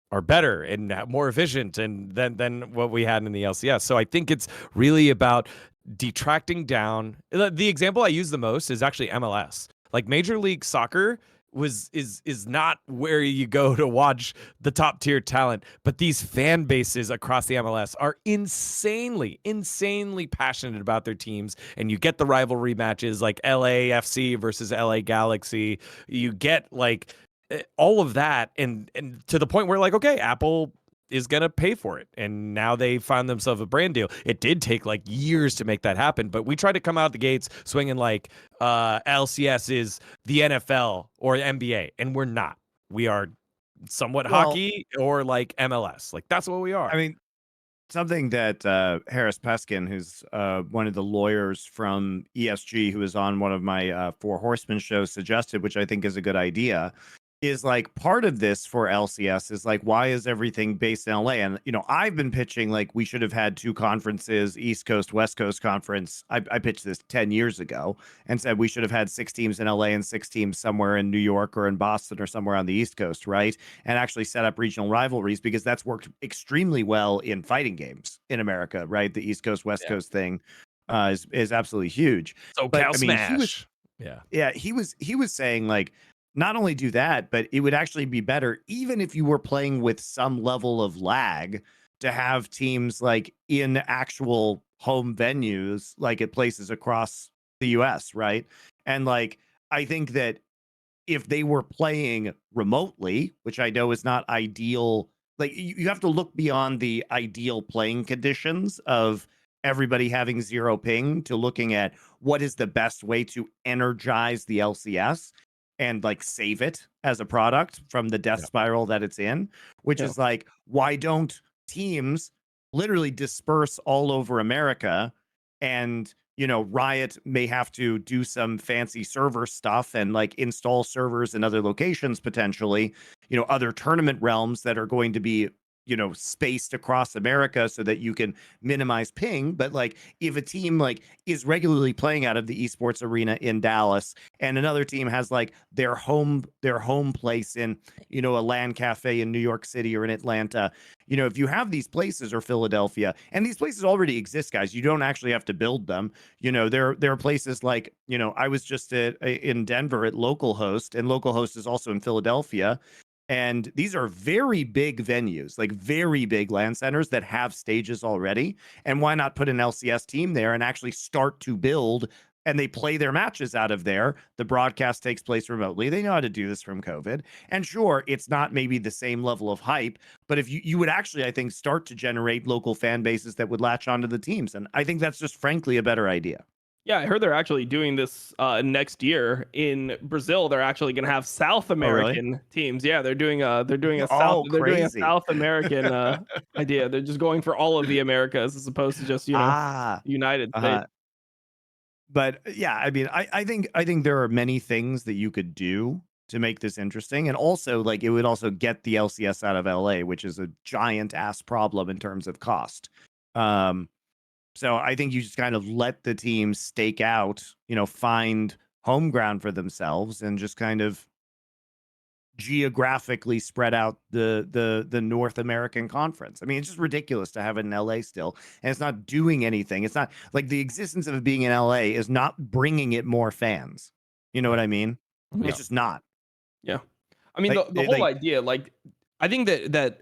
Speaker 1: are better and more efficient than what we had in the LCS. So I think it's really about detracting down. The example I use the most is actually MLS. Like Major League Soccer is not where you go to watch the top tier talent, but these fan bases across the MLS are insanely passionate about their teams. And you get the rivalry matches like LAFC versus LA Galaxy. You get like all of that, and to the point where like, okay, Apple is gonna pay for it, and now they found themselves a brand deal. It did take like years to make that happen, but we tried to come out the gates swinging like LCS is the NFL or NBA, and we're not. We are somewhat hockey or like MLS. Like that's what we are.
Speaker 2: I mean, something that Harris Peskin, who's one of the lawyers from ESG, who was on one of my Four Horsemen shows, suggested, which I think is a good idea, is like part of this for LCS is like, why is everything based in LA? And, I've been pitching like we should have had 2 conferences, East Coast, West Coast conference. I pitched this 10 years ago and said we should have had 6 teams in LA and 6 teams somewhere in New York or in Boston or somewhere on the East Coast, right? And actually set up regional rivalries, because that's worked extremely well in fighting games in America, right? The East Coast, West Coast thing is absolutely huge.
Speaker 1: So
Speaker 2: But
Speaker 1: Cal
Speaker 2: I mean,
Speaker 1: Smash.
Speaker 2: he was saying like, not only do that, but it would actually be better, even if you were playing with some level of lag, to have teams like in actual home venues, like at places across the US, right? And like, I think that if they were playing remotely, which I know is not ideal, like you have to look beyond the ideal playing conditions of everybody having zero ping to looking at what is the best way to energize the LCS and like save it as a product from the death
Speaker 1: Yeah.
Speaker 2: spiral that it's in, which
Speaker 3: Yeah.
Speaker 2: is like, why don't teams literally disperse all over America? And Riot may have to do some fancy server stuff and like install servers in other locations potentially, other tournament realms that are going to be, spaced across America so that you can minimize ping. But like if a team like is regularly playing out of the esports arena in Dallas and another team has like their home place in, a LAN cafe in New York City or in Atlanta, if you have these places, or Philadelphia, and these places already exist, guys, you don't actually have to build them. There are places like, I was just in Denver at Localhost, and Localhost is also in Philadelphia. And these are very big venues, like very big LAN centers that have stages already. And why not put an LCS team there and actually start to build, and they play their matches out of there? The broadcast takes place remotely. They know how to do this from COVID. And sure, it's not maybe the same level of hype, but if you would actually, I think, start to generate local fan bases that would latch onto the teams. And I think that's just frankly a better idea.
Speaker 3: Yeah, I heard they're actually doing this next year in Brazil. They're actually going to have South
Speaker 2: Oh, really?
Speaker 3: American teams. Yeah, they're doing a
Speaker 2: Oh,
Speaker 3: they're doing a
Speaker 2: crazy.
Speaker 3: South American idea. They're just going for all of the Americas as opposed to just United States.
Speaker 2: But yeah, I mean, I think there are many things that you could do to make this interesting, and also like it would also get the LCS out of LA, which is a giant ass problem in terms of cost. So I think you just kind of let the teams stake out, find home ground for themselves, and just kind of geographically spread out the North American conference. I mean, it's just ridiculous to have it in LA still, and it's not doing anything. It's not like the existence of it being in LA is not bringing it more fans. You know what I mean?
Speaker 3: Yeah.
Speaker 2: It's just not.
Speaker 3: Yeah. I mean,
Speaker 2: Like,
Speaker 3: the whole idea, like, I think that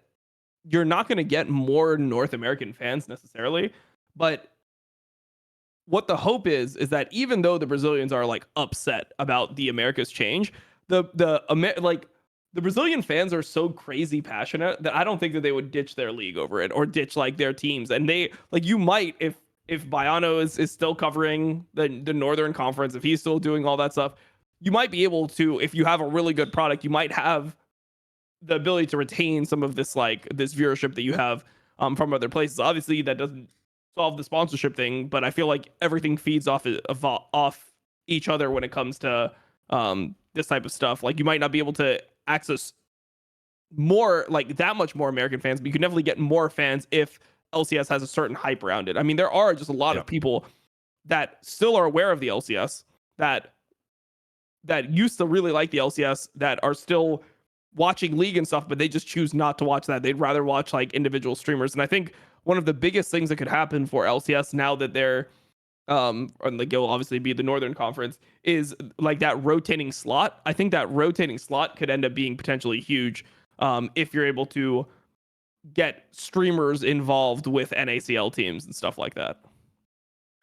Speaker 3: you're not going to get more North American fans necessarily, but what the hope is that even though the Brazilians are like upset about the America's change, the Brazilian fans are so crazy passionate that I don't think that they would ditch their league over it or ditch like their teams. And they like, you might, if Baiano is still covering the Northern Conference, if he's still doing all that stuff, you might be able to, if you have a really good product, you might have the ability to retain some of this like this viewership that you have from other places. Obviously, that doesn't solve the sponsorship thing, but I feel like everything feeds off each other when it comes to this type of stuff. Like you might not be able to access more like that much more American fans, but you can definitely get more fans if LCS has a certain hype around it. I mean, there are just a lot of people that still are aware of the LCS that used to really like the LCS that are still watching League and stuff, but they just choose not to watch that. They'd rather watch like individual streamers. And I think one of the biggest things that could happen for LCS now that they're and like it'll obviously be the Northern Conference is like that rotating slot. I think that rotating slot could end up being potentially huge if you're able to get streamers involved with NACL teams and stuff like that.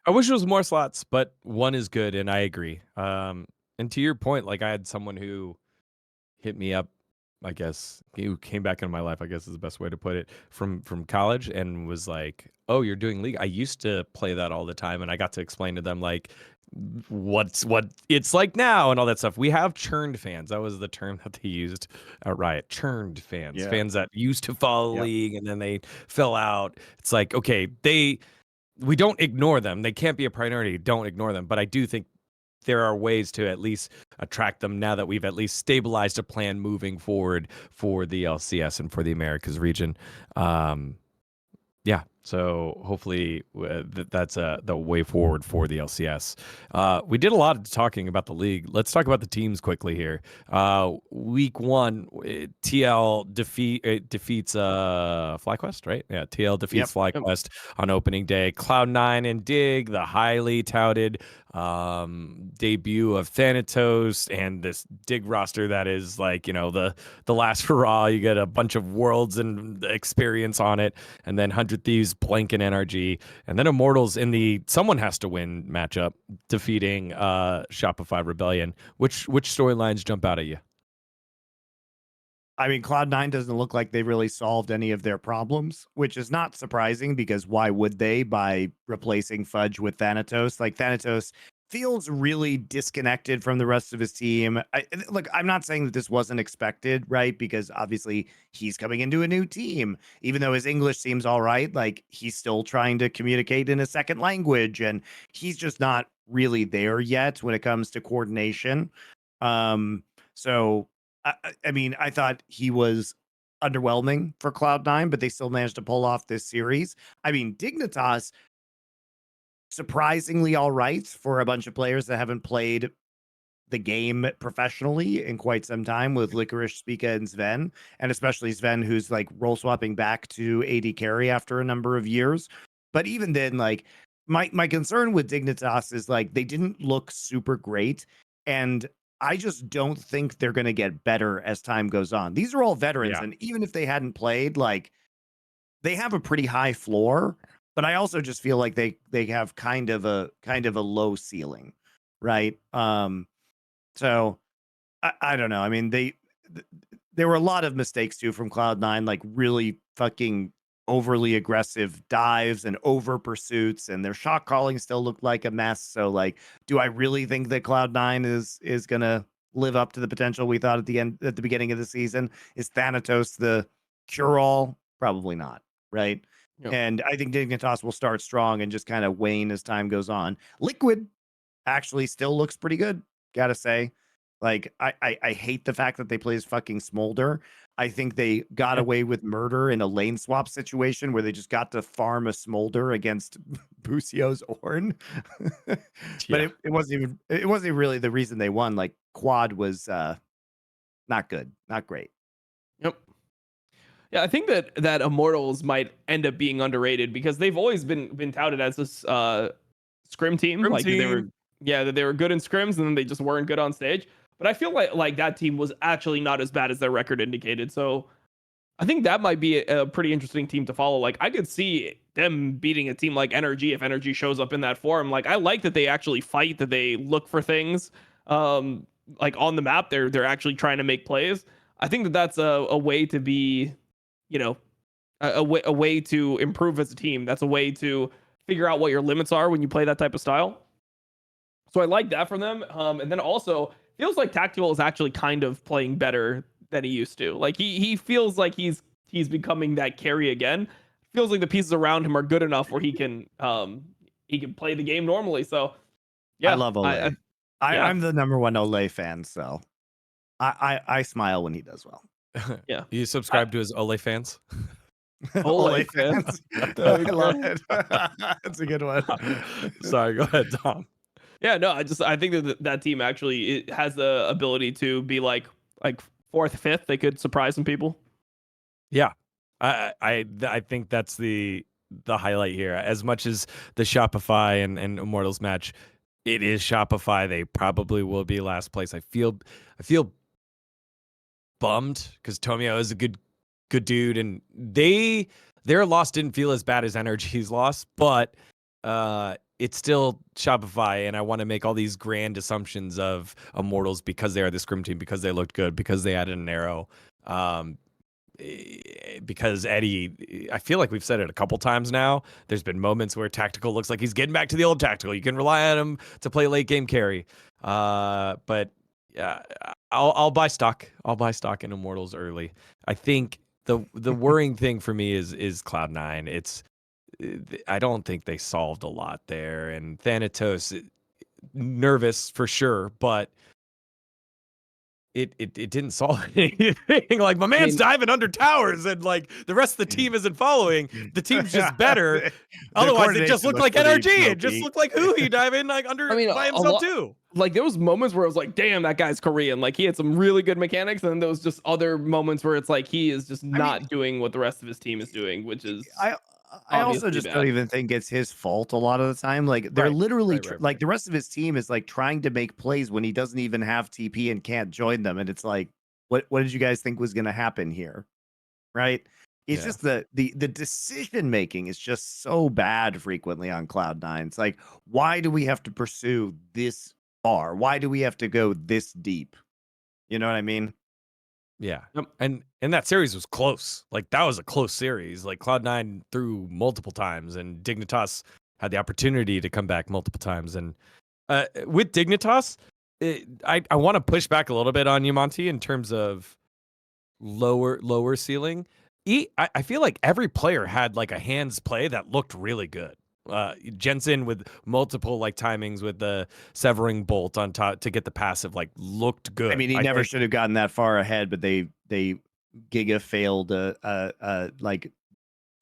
Speaker 1: I wish it was more slots, but one is good, and I agree. And to your point, like I had someone who hit me up, I guess, who came back into my life, I guess is the best way to put it, from college, and was like, "Oh, you're doing League? I used to play that all the time," and I got to explain to them like what it's like now and all that stuff. We have churned fans. That was the term that they used at Riot. Churned fans, fans that used to follow League and then they fell out. It's like, okay, we don't ignore them. They can't be a priority. Don't ignore them. But I do think there are ways to at least attract them now that we've at least stabilized a plan moving forward for the LCS and for the Americas region. Yeah, so hopefully that's the way forward for the LCS. We did a lot of talking about the league. Let's talk about the teams quickly here. Week 1, TL defeats FlyQuest, right? Yeah, TL defeats FlyQuest on opening day. Cloud9 and Dig, the highly touted debut of Thanatos, and this Dig roster that is like, you know, the last hurrah. You get a bunch of worlds and experience on it, and then 100 Thieves, Blank, and NRG, and then Immortals in the someone has to win matchup, defeating Shopify Rebellion. Which storylines jump out at you?
Speaker 2: I mean, Cloud9 doesn't look like they really solved any of their problems, which is not surprising because why would they by replacing Fudge with Thanatos? Like, Thanatos feels really disconnected from the rest of his team. Look, I'm not saying that this wasn't expected, right? Because obviously he's coming into a new team. Even though his English seems all right, like he's still trying to communicate in a second language, and he's just not really there yet when it comes to coordination. So I mean, I thought he was underwhelming for Cloud9, but they still managed to pull off this series. I mean, Dignitas, surprisingly all right for a bunch of players that haven't played the game professionally in quite some time, with Licorice, Spica, and Sven, and especially Sven, who's like role swapping back to AD carry after a number of years. But even then, like my concern with Dignitas is like they didn't look super great, and I just don't think they're going to get better as time goes on. These are all veterans,
Speaker 1: Yeah.
Speaker 2: and even if they hadn't played, like they have a pretty high floor, but I also just feel like they have kind of a low ceiling, right? So I don't know. I mean, there were a lot of mistakes too from Cloud9, like really fucking overly aggressive dives and over pursuits, and their shot calling still looked like a mess. So like, do I really think that Cloud9 is gonna live up to the potential we thought at the beginning of the season? Is Thanatos the cure-all? Probably not, right?
Speaker 3: Yep.
Speaker 2: And I think Dignitas will start strong and just kind of wane as time goes on. Liquid actually still looks pretty good, gotta say. Like, I hate the fact that they play as fucking Smolder. I think they got away with murder in a lane swap situation where they just got to farm a Smolder against Bucio's Ornn. But
Speaker 1: Yeah.
Speaker 2: it wasn't really the reason they won. Like, Quad was not good, not great.
Speaker 3: Yep. Yeah, I think that Immortals might end up being underrated because they've always been touted as this scrim team.
Speaker 1: Scrim
Speaker 3: Like they were,
Speaker 1: team.
Speaker 3: yeah, that they were good in scrims and then they just weren't good on stage. But I feel like that team was actually not as bad as their record indicated. So I think that might be a pretty interesting team to follow. Like I could see them beating a team like NRG if NRG shows up in that form. Like I like that they actually fight, that they look for things. Like on the map, they're actually trying to make plays. I think that that's a way to be, you know, a way to improve as a team. That's a way to figure out what your limits are when you play that type of style. So I like that from them. And then also feels like Tactical is actually kind of playing better than he used to. Like he feels like he's becoming that carry again. Feels like the pieces around him are good enough where he can play the game normally. So yeah,
Speaker 2: I love Olay.
Speaker 3: yeah.
Speaker 2: I'm the number one Olay fan, so I smile when he does well.
Speaker 3: Yeah.
Speaker 1: You subscribe to his Ole fans?
Speaker 3: Olay
Speaker 2: fans.
Speaker 3: Okay.
Speaker 2: I love it. That's a good one.
Speaker 1: Sorry, go ahead, Tom.
Speaker 3: Yeah, no, I think that team actually it has the ability to be like fourth, fifth. They could surprise some people.
Speaker 1: Yeah, I think that's the highlight here. As much as the Shopify and Immortals match, it is Shopify. They probably will be last place. I feel bummed because Tomio is a good dude, and their loss didn't feel as bad as NRG's loss, but it's still Shopify, and I want to make all these grand assumptions of Immortals because they are the scrim team, because they looked good, because they added an arrow. Because Eddie, I feel like we've said it a couple times now. There's been moments where Tactical looks like he's getting back to the old Tactical. You can rely on him to play late game carry. But yeah, I'll buy stock. I'll buy stock in Immortals early. I think the worrying thing for me is Cloud9. I don't think they solved a lot there, and Thanatos nervous for sure, but it didn't solve anything. Like my man's diving under towers, and like the rest of the team isn't following. The team's just better. Otherwise, it just looked like NRG. It just looked like who he diving like under by himself too.
Speaker 3: Like there was moments where it was like, damn, that guy's Korean. Like he had some really good mechanics, and then there was just other moments where it's like he is just not doing what the rest of his team is doing, which is
Speaker 2: I also
Speaker 3: obviously
Speaker 2: just
Speaker 3: bad.
Speaker 2: don't even think it's his fault a lot of the time. Like they're
Speaker 1: Right,
Speaker 2: literally
Speaker 1: right.
Speaker 2: like the rest of his team is like trying to make plays when he doesn't even have TP and can't join them. And it's like, what did you guys think was going to happen here? Right? It's
Speaker 1: Yeah.
Speaker 2: just the decision making is just so bad frequently on Cloud9. It's like, why do we have to pursue this far? Why do we have to go this deep? You know what I mean?
Speaker 1: Yeah.
Speaker 3: Yep.
Speaker 1: And that series was close. Like that was a close series. Like Cloud9 threw multiple times and Dignitas had the opportunity to come back multiple times. And with Dignitas, I want to push back a little bit on you, Monty, in terms of lower ceiling. I feel like every player had like a hands play that looked really good. Jensen with multiple like timings with the severing bolt on top to get the passive like looked good.
Speaker 2: I mean, he never should have gotten that far ahead, but they Giga failed a like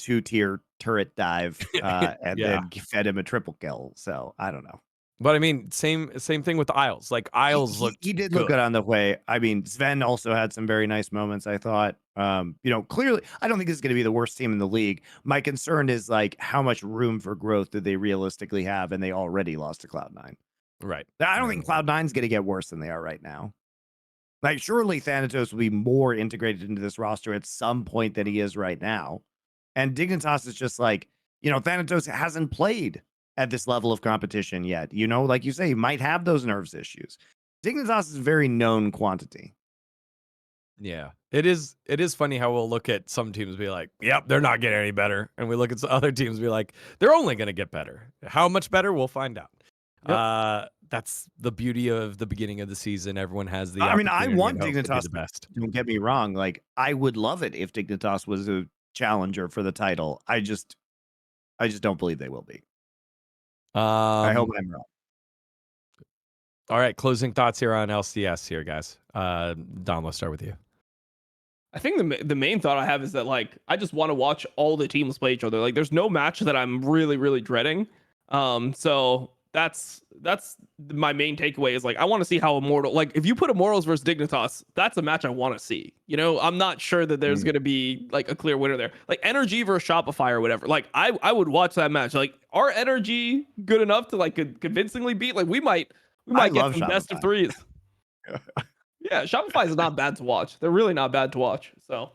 Speaker 2: 2-tier turret dive and
Speaker 1: Yeah.
Speaker 2: then fed him a triple kill. So I don't know.
Speaker 1: But I mean, same thing with Isles. Like Isles looked
Speaker 2: He did
Speaker 1: good.
Speaker 2: look good on the way. I mean, Sven also had some very nice moments, I thought. You know, clearly, I don't think this is going to be the worst team in the league. My concern is like how much room for growth do they realistically have, and they already lost to Cloud9.
Speaker 1: Right.
Speaker 2: I don't think Cloud9's going to get worse than they are right now. Like, surely Thanatos will be more integrated into this roster at some point than he is right now. And Dignitas is just like, you know, Thanatos hasn't played at this level of competition yet. You know, like you say, he might have those nerves issues. Dignitas is a very known quantity.
Speaker 1: Yeah. It is funny how we'll look at some teams and be like, yep, they're not getting any better. And we look at other teams and be like, they're only going to get better. How much better? We'll find out. Yep. That's the beauty of the beginning of the season. Everyone has the
Speaker 2: I mean, I want
Speaker 1: Dignitas
Speaker 2: Dignitas
Speaker 1: the best.
Speaker 2: Don't get me wrong. Like, I would love it if Dignitas was a challenger for the title. I just don't believe they will be. I hope I'm wrong.
Speaker 1: All right, closing thoughts here on LCS here, guys. Dom, let's start with you.
Speaker 3: I think the main thought I have is that like I just want to watch all the teams play each other. Like there's no match that I'm really dreading. So that's my main takeaway is like I want to see how Immortal, like if you put Immortals versus Dignitas, that's a match I want to see. You know, I'm not sure that there's gonna be like a clear winner there. Like Energy versus Shopify or whatever. Like I would watch that match. Like are Energy good enough to like convincingly beat? Like we might get some best of threes. Yeah, Shopify is not bad to watch. They're really not bad to watch. So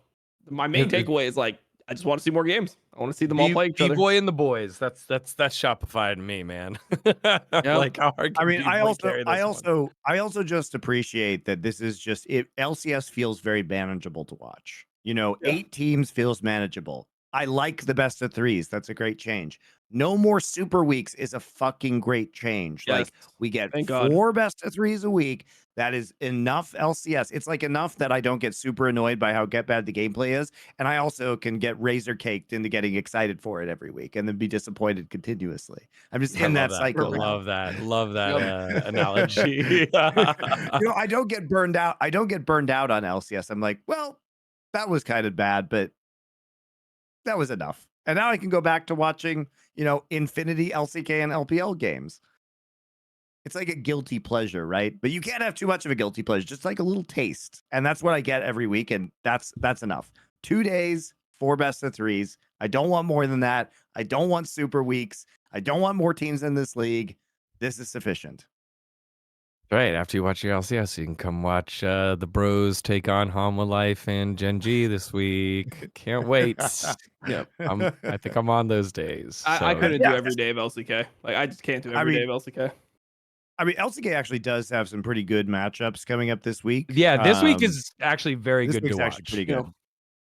Speaker 3: my main takeaway is like I just want to see more games. I want to see them all play each other.
Speaker 1: B-boy and the boys. That's Shopify to me, man. Like how hard
Speaker 2: I mean, I
Speaker 1: one?
Speaker 2: also just appreciate that this is just it. LCS feels very manageable to watch. You know, 8 teams feels manageable. I like the best of threes. That's a great change. No more super weeks is a fucking great change.
Speaker 3: Yes.
Speaker 2: Like we get
Speaker 3: Thank
Speaker 2: 4 best of threes a week. That is enough LCS. It's like enough that I don't get super annoyed by how bad the gameplay is. And I also can get razor caked into getting excited for it every week and then be disappointed continuously. I'm just in that cycle.
Speaker 1: Love that analogy.
Speaker 2: You know, I don't get burned out. I don't get burned out on LCS. I'm like, well, that was kind of bad, but that was enough. And now I can go back to watching, you know, Infinity LCK and LPL games. It's like a guilty pleasure, right? But you can't have too much of a guilty pleasure, just like a little taste. And that's what I get every week. And that's enough. 2 days, 4 best of threes. I don't want more than that. I don't want super weeks. I don't want more teams in this league. This is sufficient.
Speaker 1: Right. After you watch your LCS, you can come watch the bros take on Hanwha Life and Gen G this week. Can't wait. Yep. I think I'm on those days.
Speaker 3: I couldn't do every day of LCK. Like I just can't do every day of LCK.
Speaker 2: I mean, LCK actually does have some pretty good matchups coming up this week.
Speaker 1: Yeah, this week is actually very good to watch.
Speaker 2: Actually pretty good.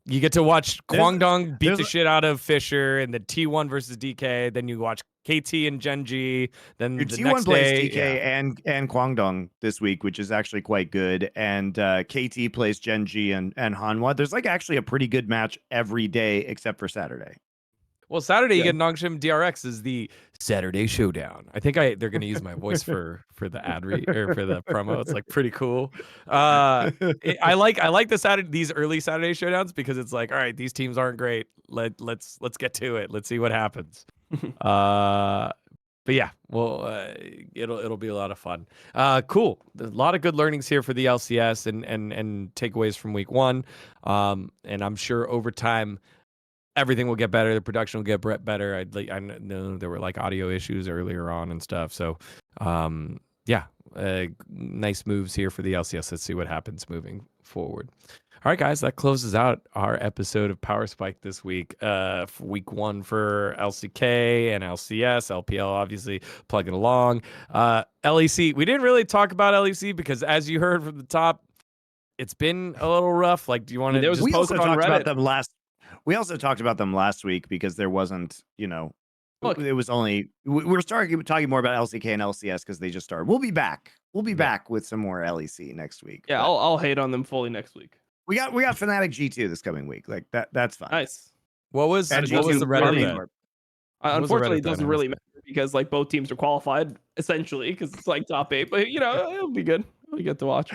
Speaker 1: You get to watch Kwangdong beat the shit out of Fisher in the T1 versus DK. Then you watch KT and Gen G. Then the
Speaker 2: T1
Speaker 1: next
Speaker 2: plays
Speaker 1: day,
Speaker 2: DK and Kwangdong this week, which is actually quite good. And KT plays Gen G and Hanwha. There's like actually a pretty good match every day except for Saturday.
Speaker 1: Well, Saturday you get Nongshim DRX is the Saturday Showdown. I think they're going to use my voice for the ad read or for the promo. It's like pretty cool. I like these early Saturday Showdowns because it's like, all right, these teams aren't great. Let's get to it. Let's see what happens. But yeah, well, it'll be a lot of fun. Cool. There's a lot of good learnings here for the LCS and takeaways from week 1. And I'm sure over time, everything will get better. The production will get better. I know there were like audio issues earlier on and stuff. So, yeah, nice moves here for the LCS. Let's see what happens moving forward. All right, guys, that closes out our episode of Power Spike this week. Week 1 for LCK and LCS, LPL obviously plugging along. LEC, we didn't really talk about LEC because, as you heard from the top, it's been a little rough. Like, do you want to just
Speaker 3: post on Reddit
Speaker 2: about them last? We also talked about them last week because there wasn't,
Speaker 3: Look,
Speaker 2: it was only we're talking more about LCK and LCS because they just started. We'll be back. We'll be back with some more LEC next week.
Speaker 3: Yeah, I'll hate on them fully next week.
Speaker 2: We got Fnatic G2 this coming week. Like that's fine.
Speaker 3: Nice.
Speaker 1: What was the Reddit event?
Speaker 3: Unfortunately, it doesn't really matter because like both teams are qualified essentially because it's like top 8. But it'll be good. We get to watch.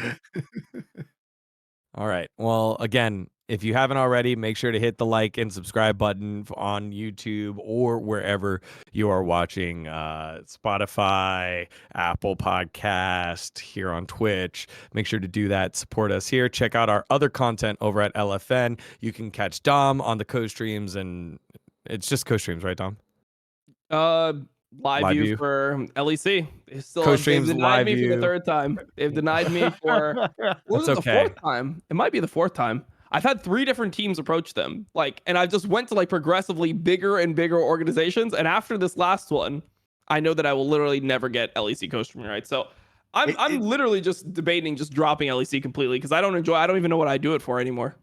Speaker 1: All right. Well, again, if you haven't already, make sure to hit the like and subscribe button on YouTube or wherever you are watching, Spotify, Apple Podcast, here on Twitch. Make sure to do that. Support us here. Check out our other content over at LFN. You can catch Dom on the co-streams, and it's just co-streams, right, Dom?
Speaker 3: Live view for LEC.
Speaker 1: Co-streams
Speaker 3: they've denied
Speaker 1: live
Speaker 3: me
Speaker 1: view.
Speaker 3: for the 3rd time. They've denied me for was it the 4th time? It might be the 4th time. I've had 3 different teams approach them, and I just went to like progressively bigger and bigger organizations. And after this last one, I know that I will literally never get LEC co-streaming right. So I'm literally just debating just dropping LEC completely because I don't even know what I do it for anymore.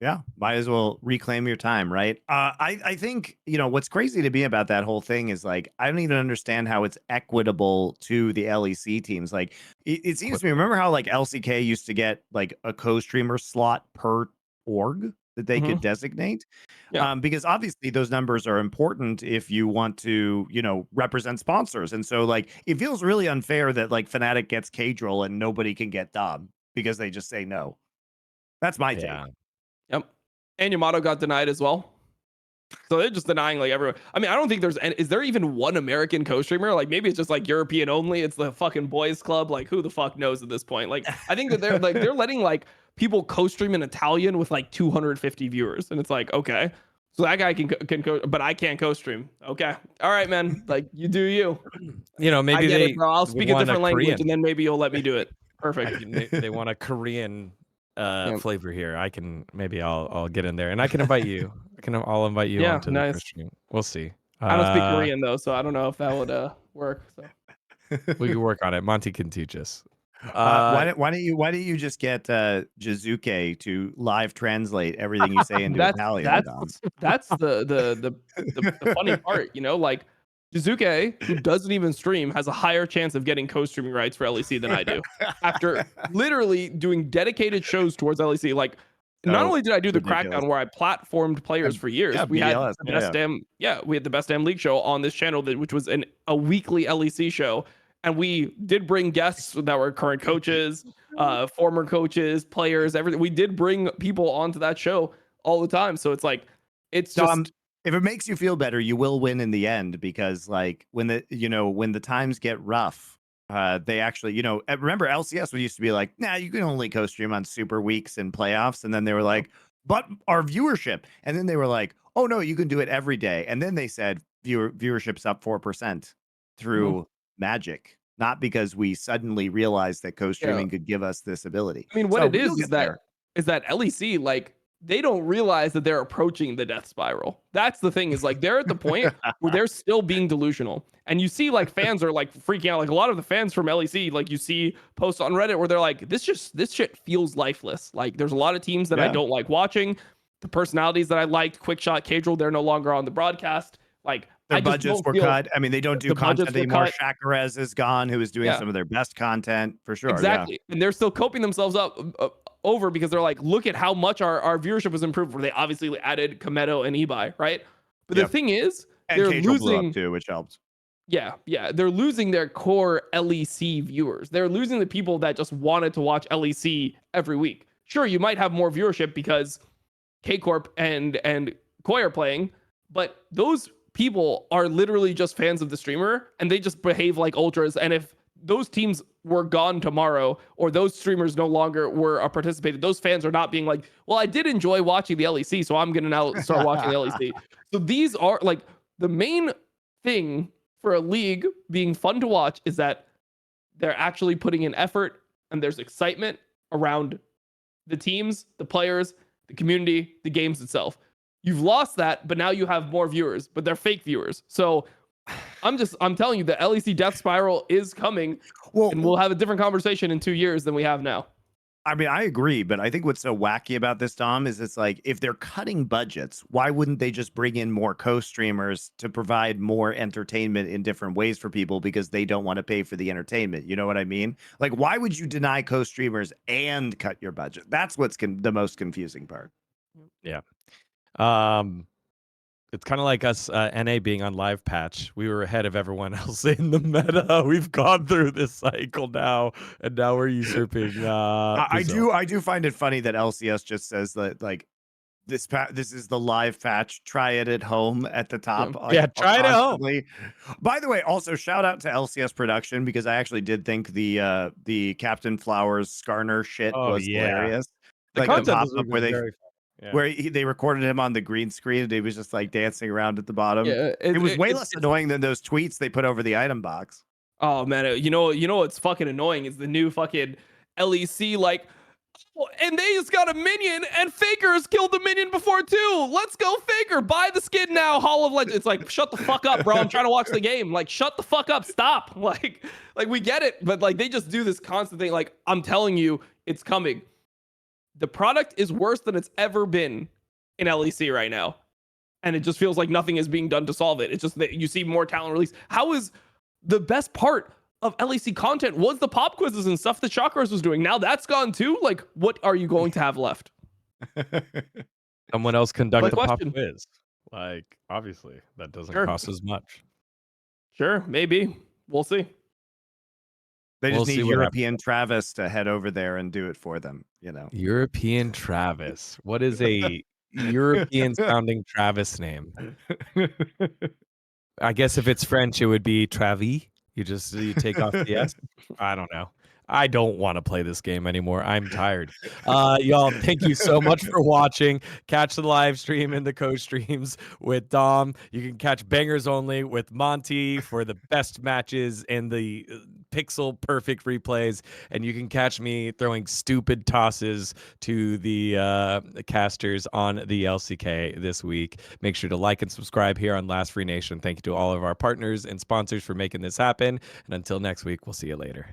Speaker 2: Yeah, might as well reclaim your time, right? I think, what's crazy to me about that whole thing is like, I don't even understand how it's equitable to the LEC teams. Like, it seems to me, remember how like LCK used to get like a co-streamer slot per org that they could designate?
Speaker 3: Yeah.
Speaker 2: Because obviously those numbers are important if you want to, represent sponsors. And so like, it feels really unfair that like Fnatic gets K-Droll and nobody can get Dom because they just say no. That's my take.
Speaker 3: Yep. And Yamato got denied as well. So they're just denying like everyone. I mean, I don't think is there even one American co-streamer? Like maybe it's just like European only. It's the fucking boys club. Like who the fuck knows at this point? Like I think that they're letting like people co-stream in Italian with like 250 viewers. And it's like, okay, so that guy can but I can't co-stream. Okay. All right, man. Like you do you.
Speaker 1: Maybe
Speaker 3: I'll speak a different language and then maybe you'll let me do it. Perfect.
Speaker 1: They want a Korean flavor here. I'll get in there and I can invite you. I'll invite you onto the stream. We'll see.
Speaker 3: I don't speak Korean though, so I don't know if that would work. So
Speaker 1: we can work on it. Monty can teach us.
Speaker 2: Why don't you just get Jizuke to live translate everything you say into Italian?
Speaker 3: That's the funny part, like Jizuke, who doesn't even stream, has a higher chance of getting co-streaming rights for LEC than I do. After literally doing dedicated shows towards LEC, like not only did I do the crackdown where I platformed players for years, we had the best we had the best damn league show on this channel which was a weekly LEC show, and we did bring guests that were current coaches, former coaches, players, everything. We did bring people onto that show all the time, so it's like
Speaker 2: if it makes you feel better, you will win in the end because like when the times get rough, they actually, remember LCS used to be like, nah, you can only co-stream on super weeks and playoffs. And then they were like, but our viewership. And then they were like, oh no, you can do it every day. And then they said viewership's up 4% through magic, not because we suddenly realized that co-streaming could give us this ability.
Speaker 3: I mean, what is that LEC, like, they don't realize that they're approaching the death spiral. That's the thing, is like they're at the point where they're still being delusional. And you see like fans are like freaking out. Like a lot of the fans from LEC, like you see posts on Reddit where they're like, this shit feels lifeless. Like there's a lot of teams that I don't like watching. The personalities that I liked, Quickshot, K-Droll, they're no longer on the broadcast. Like
Speaker 2: their budgets were cut. I mean, they don't do content anymore. Shakarez is gone, who is doing some of their best content for sure.
Speaker 3: Exactly. Yeah. And they're still coping themselves up over because they're like, look at how much our viewership was improved, where they obviously added Kometo and Ibai, right? But the thing is,
Speaker 2: and
Speaker 3: they're
Speaker 2: K-Droll
Speaker 3: losing
Speaker 2: blew up too, which helped.
Speaker 3: Yeah. They're losing their core LEC viewers. They're losing the people that just wanted to watch LEC every week. Sure, you might have more viewership because K-Corp and Koi are playing, but those people are literally just fans of the streamer and they just behave like ultras. And if those teams were gone tomorrow, or those streamers no longer were participated, those fans are not being like, well, I did enjoy watching the LEC, so I'm gonna now start watching the LEC. So these are like the main thing for a league being fun to watch is that they're actually putting in effort and there's excitement around the teams, the players, the community, the games itself. You've lost that, but now you have more viewers, but they're fake viewers. So I'm telling you, the LEC death spiral is coming, and we'll have a different conversation in 2 years than we have now.
Speaker 2: I mean, I agree, but I think what's so wacky about this, Dom, is it's like if they're cutting budgets, why wouldn't they just bring in more co-streamers to provide more entertainment in different ways for people because they don't want to pay for the entertainment? You know what I mean? Like, why would you deny co-streamers and cut your budget? That's what's the most confusing part.
Speaker 1: Yeah. It's kind of like us NA being on live patch. We were ahead of everyone else in the meta. We've gone through this cycle now, and now we're usurping.
Speaker 2: I do find it funny that LCS just says that like this is the live patch. Try it at home at the top.
Speaker 1: Yeah, try it at home.
Speaker 2: By the way, also shout out to LCS production because I actually did think the Captain Flowers Skarner shit was hilarious.
Speaker 1: The
Speaker 2: like
Speaker 1: content
Speaker 2: the pop-up where they recorded him on the green screen and he was just like dancing around at the bottom.
Speaker 3: Yeah,
Speaker 2: it was way less annoying than those tweets they put over the item box.
Speaker 3: Oh man, you know what's fucking annoying is the new fucking LEC like, oh, and they just got a minion and Faker's killed the minion before too. Let's go Faker, buy the skin now. Hall of Legends. It's like, shut the fuck up, bro. I'm trying to watch the game. Like, shut the fuck up. Stop. Like we get it, but like they just do this constant thing. Like, I'm telling you, it's coming. The product is worse than it's ever been in LEC right now. And it just feels like nothing is being done to solve it. It's just that you see more talent release. How is the best part of LEC content was the pop quizzes and stuff that Chakras was doing. Now that's gone too. Like, what are you going to have left?
Speaker 1: Someone else conduct the pop quiz. Like, obviously, that doesn't cost as much.
Speaker 3: Sure, maybe. We'll see.
Speaker 2: They just need European Travis to head over there and do it for them, you know.
Speaker 1: European Travis. What is a European sounding Travis name? I guess if it's French, it would be Travis. You take off the S. I don't know. I don't want to play this game anymore. I'm tired. Y'all, thank you so much for watching. Catch the live stream and the co-streams with Dom. You can catch Bangers Only with Monty for the best matches and the pixel perfect replays. And you can catch me throwing stupid tosses to the casters on the LCK this week. Make sure to like and subscribe here on Last Free Nation. Thank you to all of our partners and sponsors for making this happen. And until next week, we'll see you later.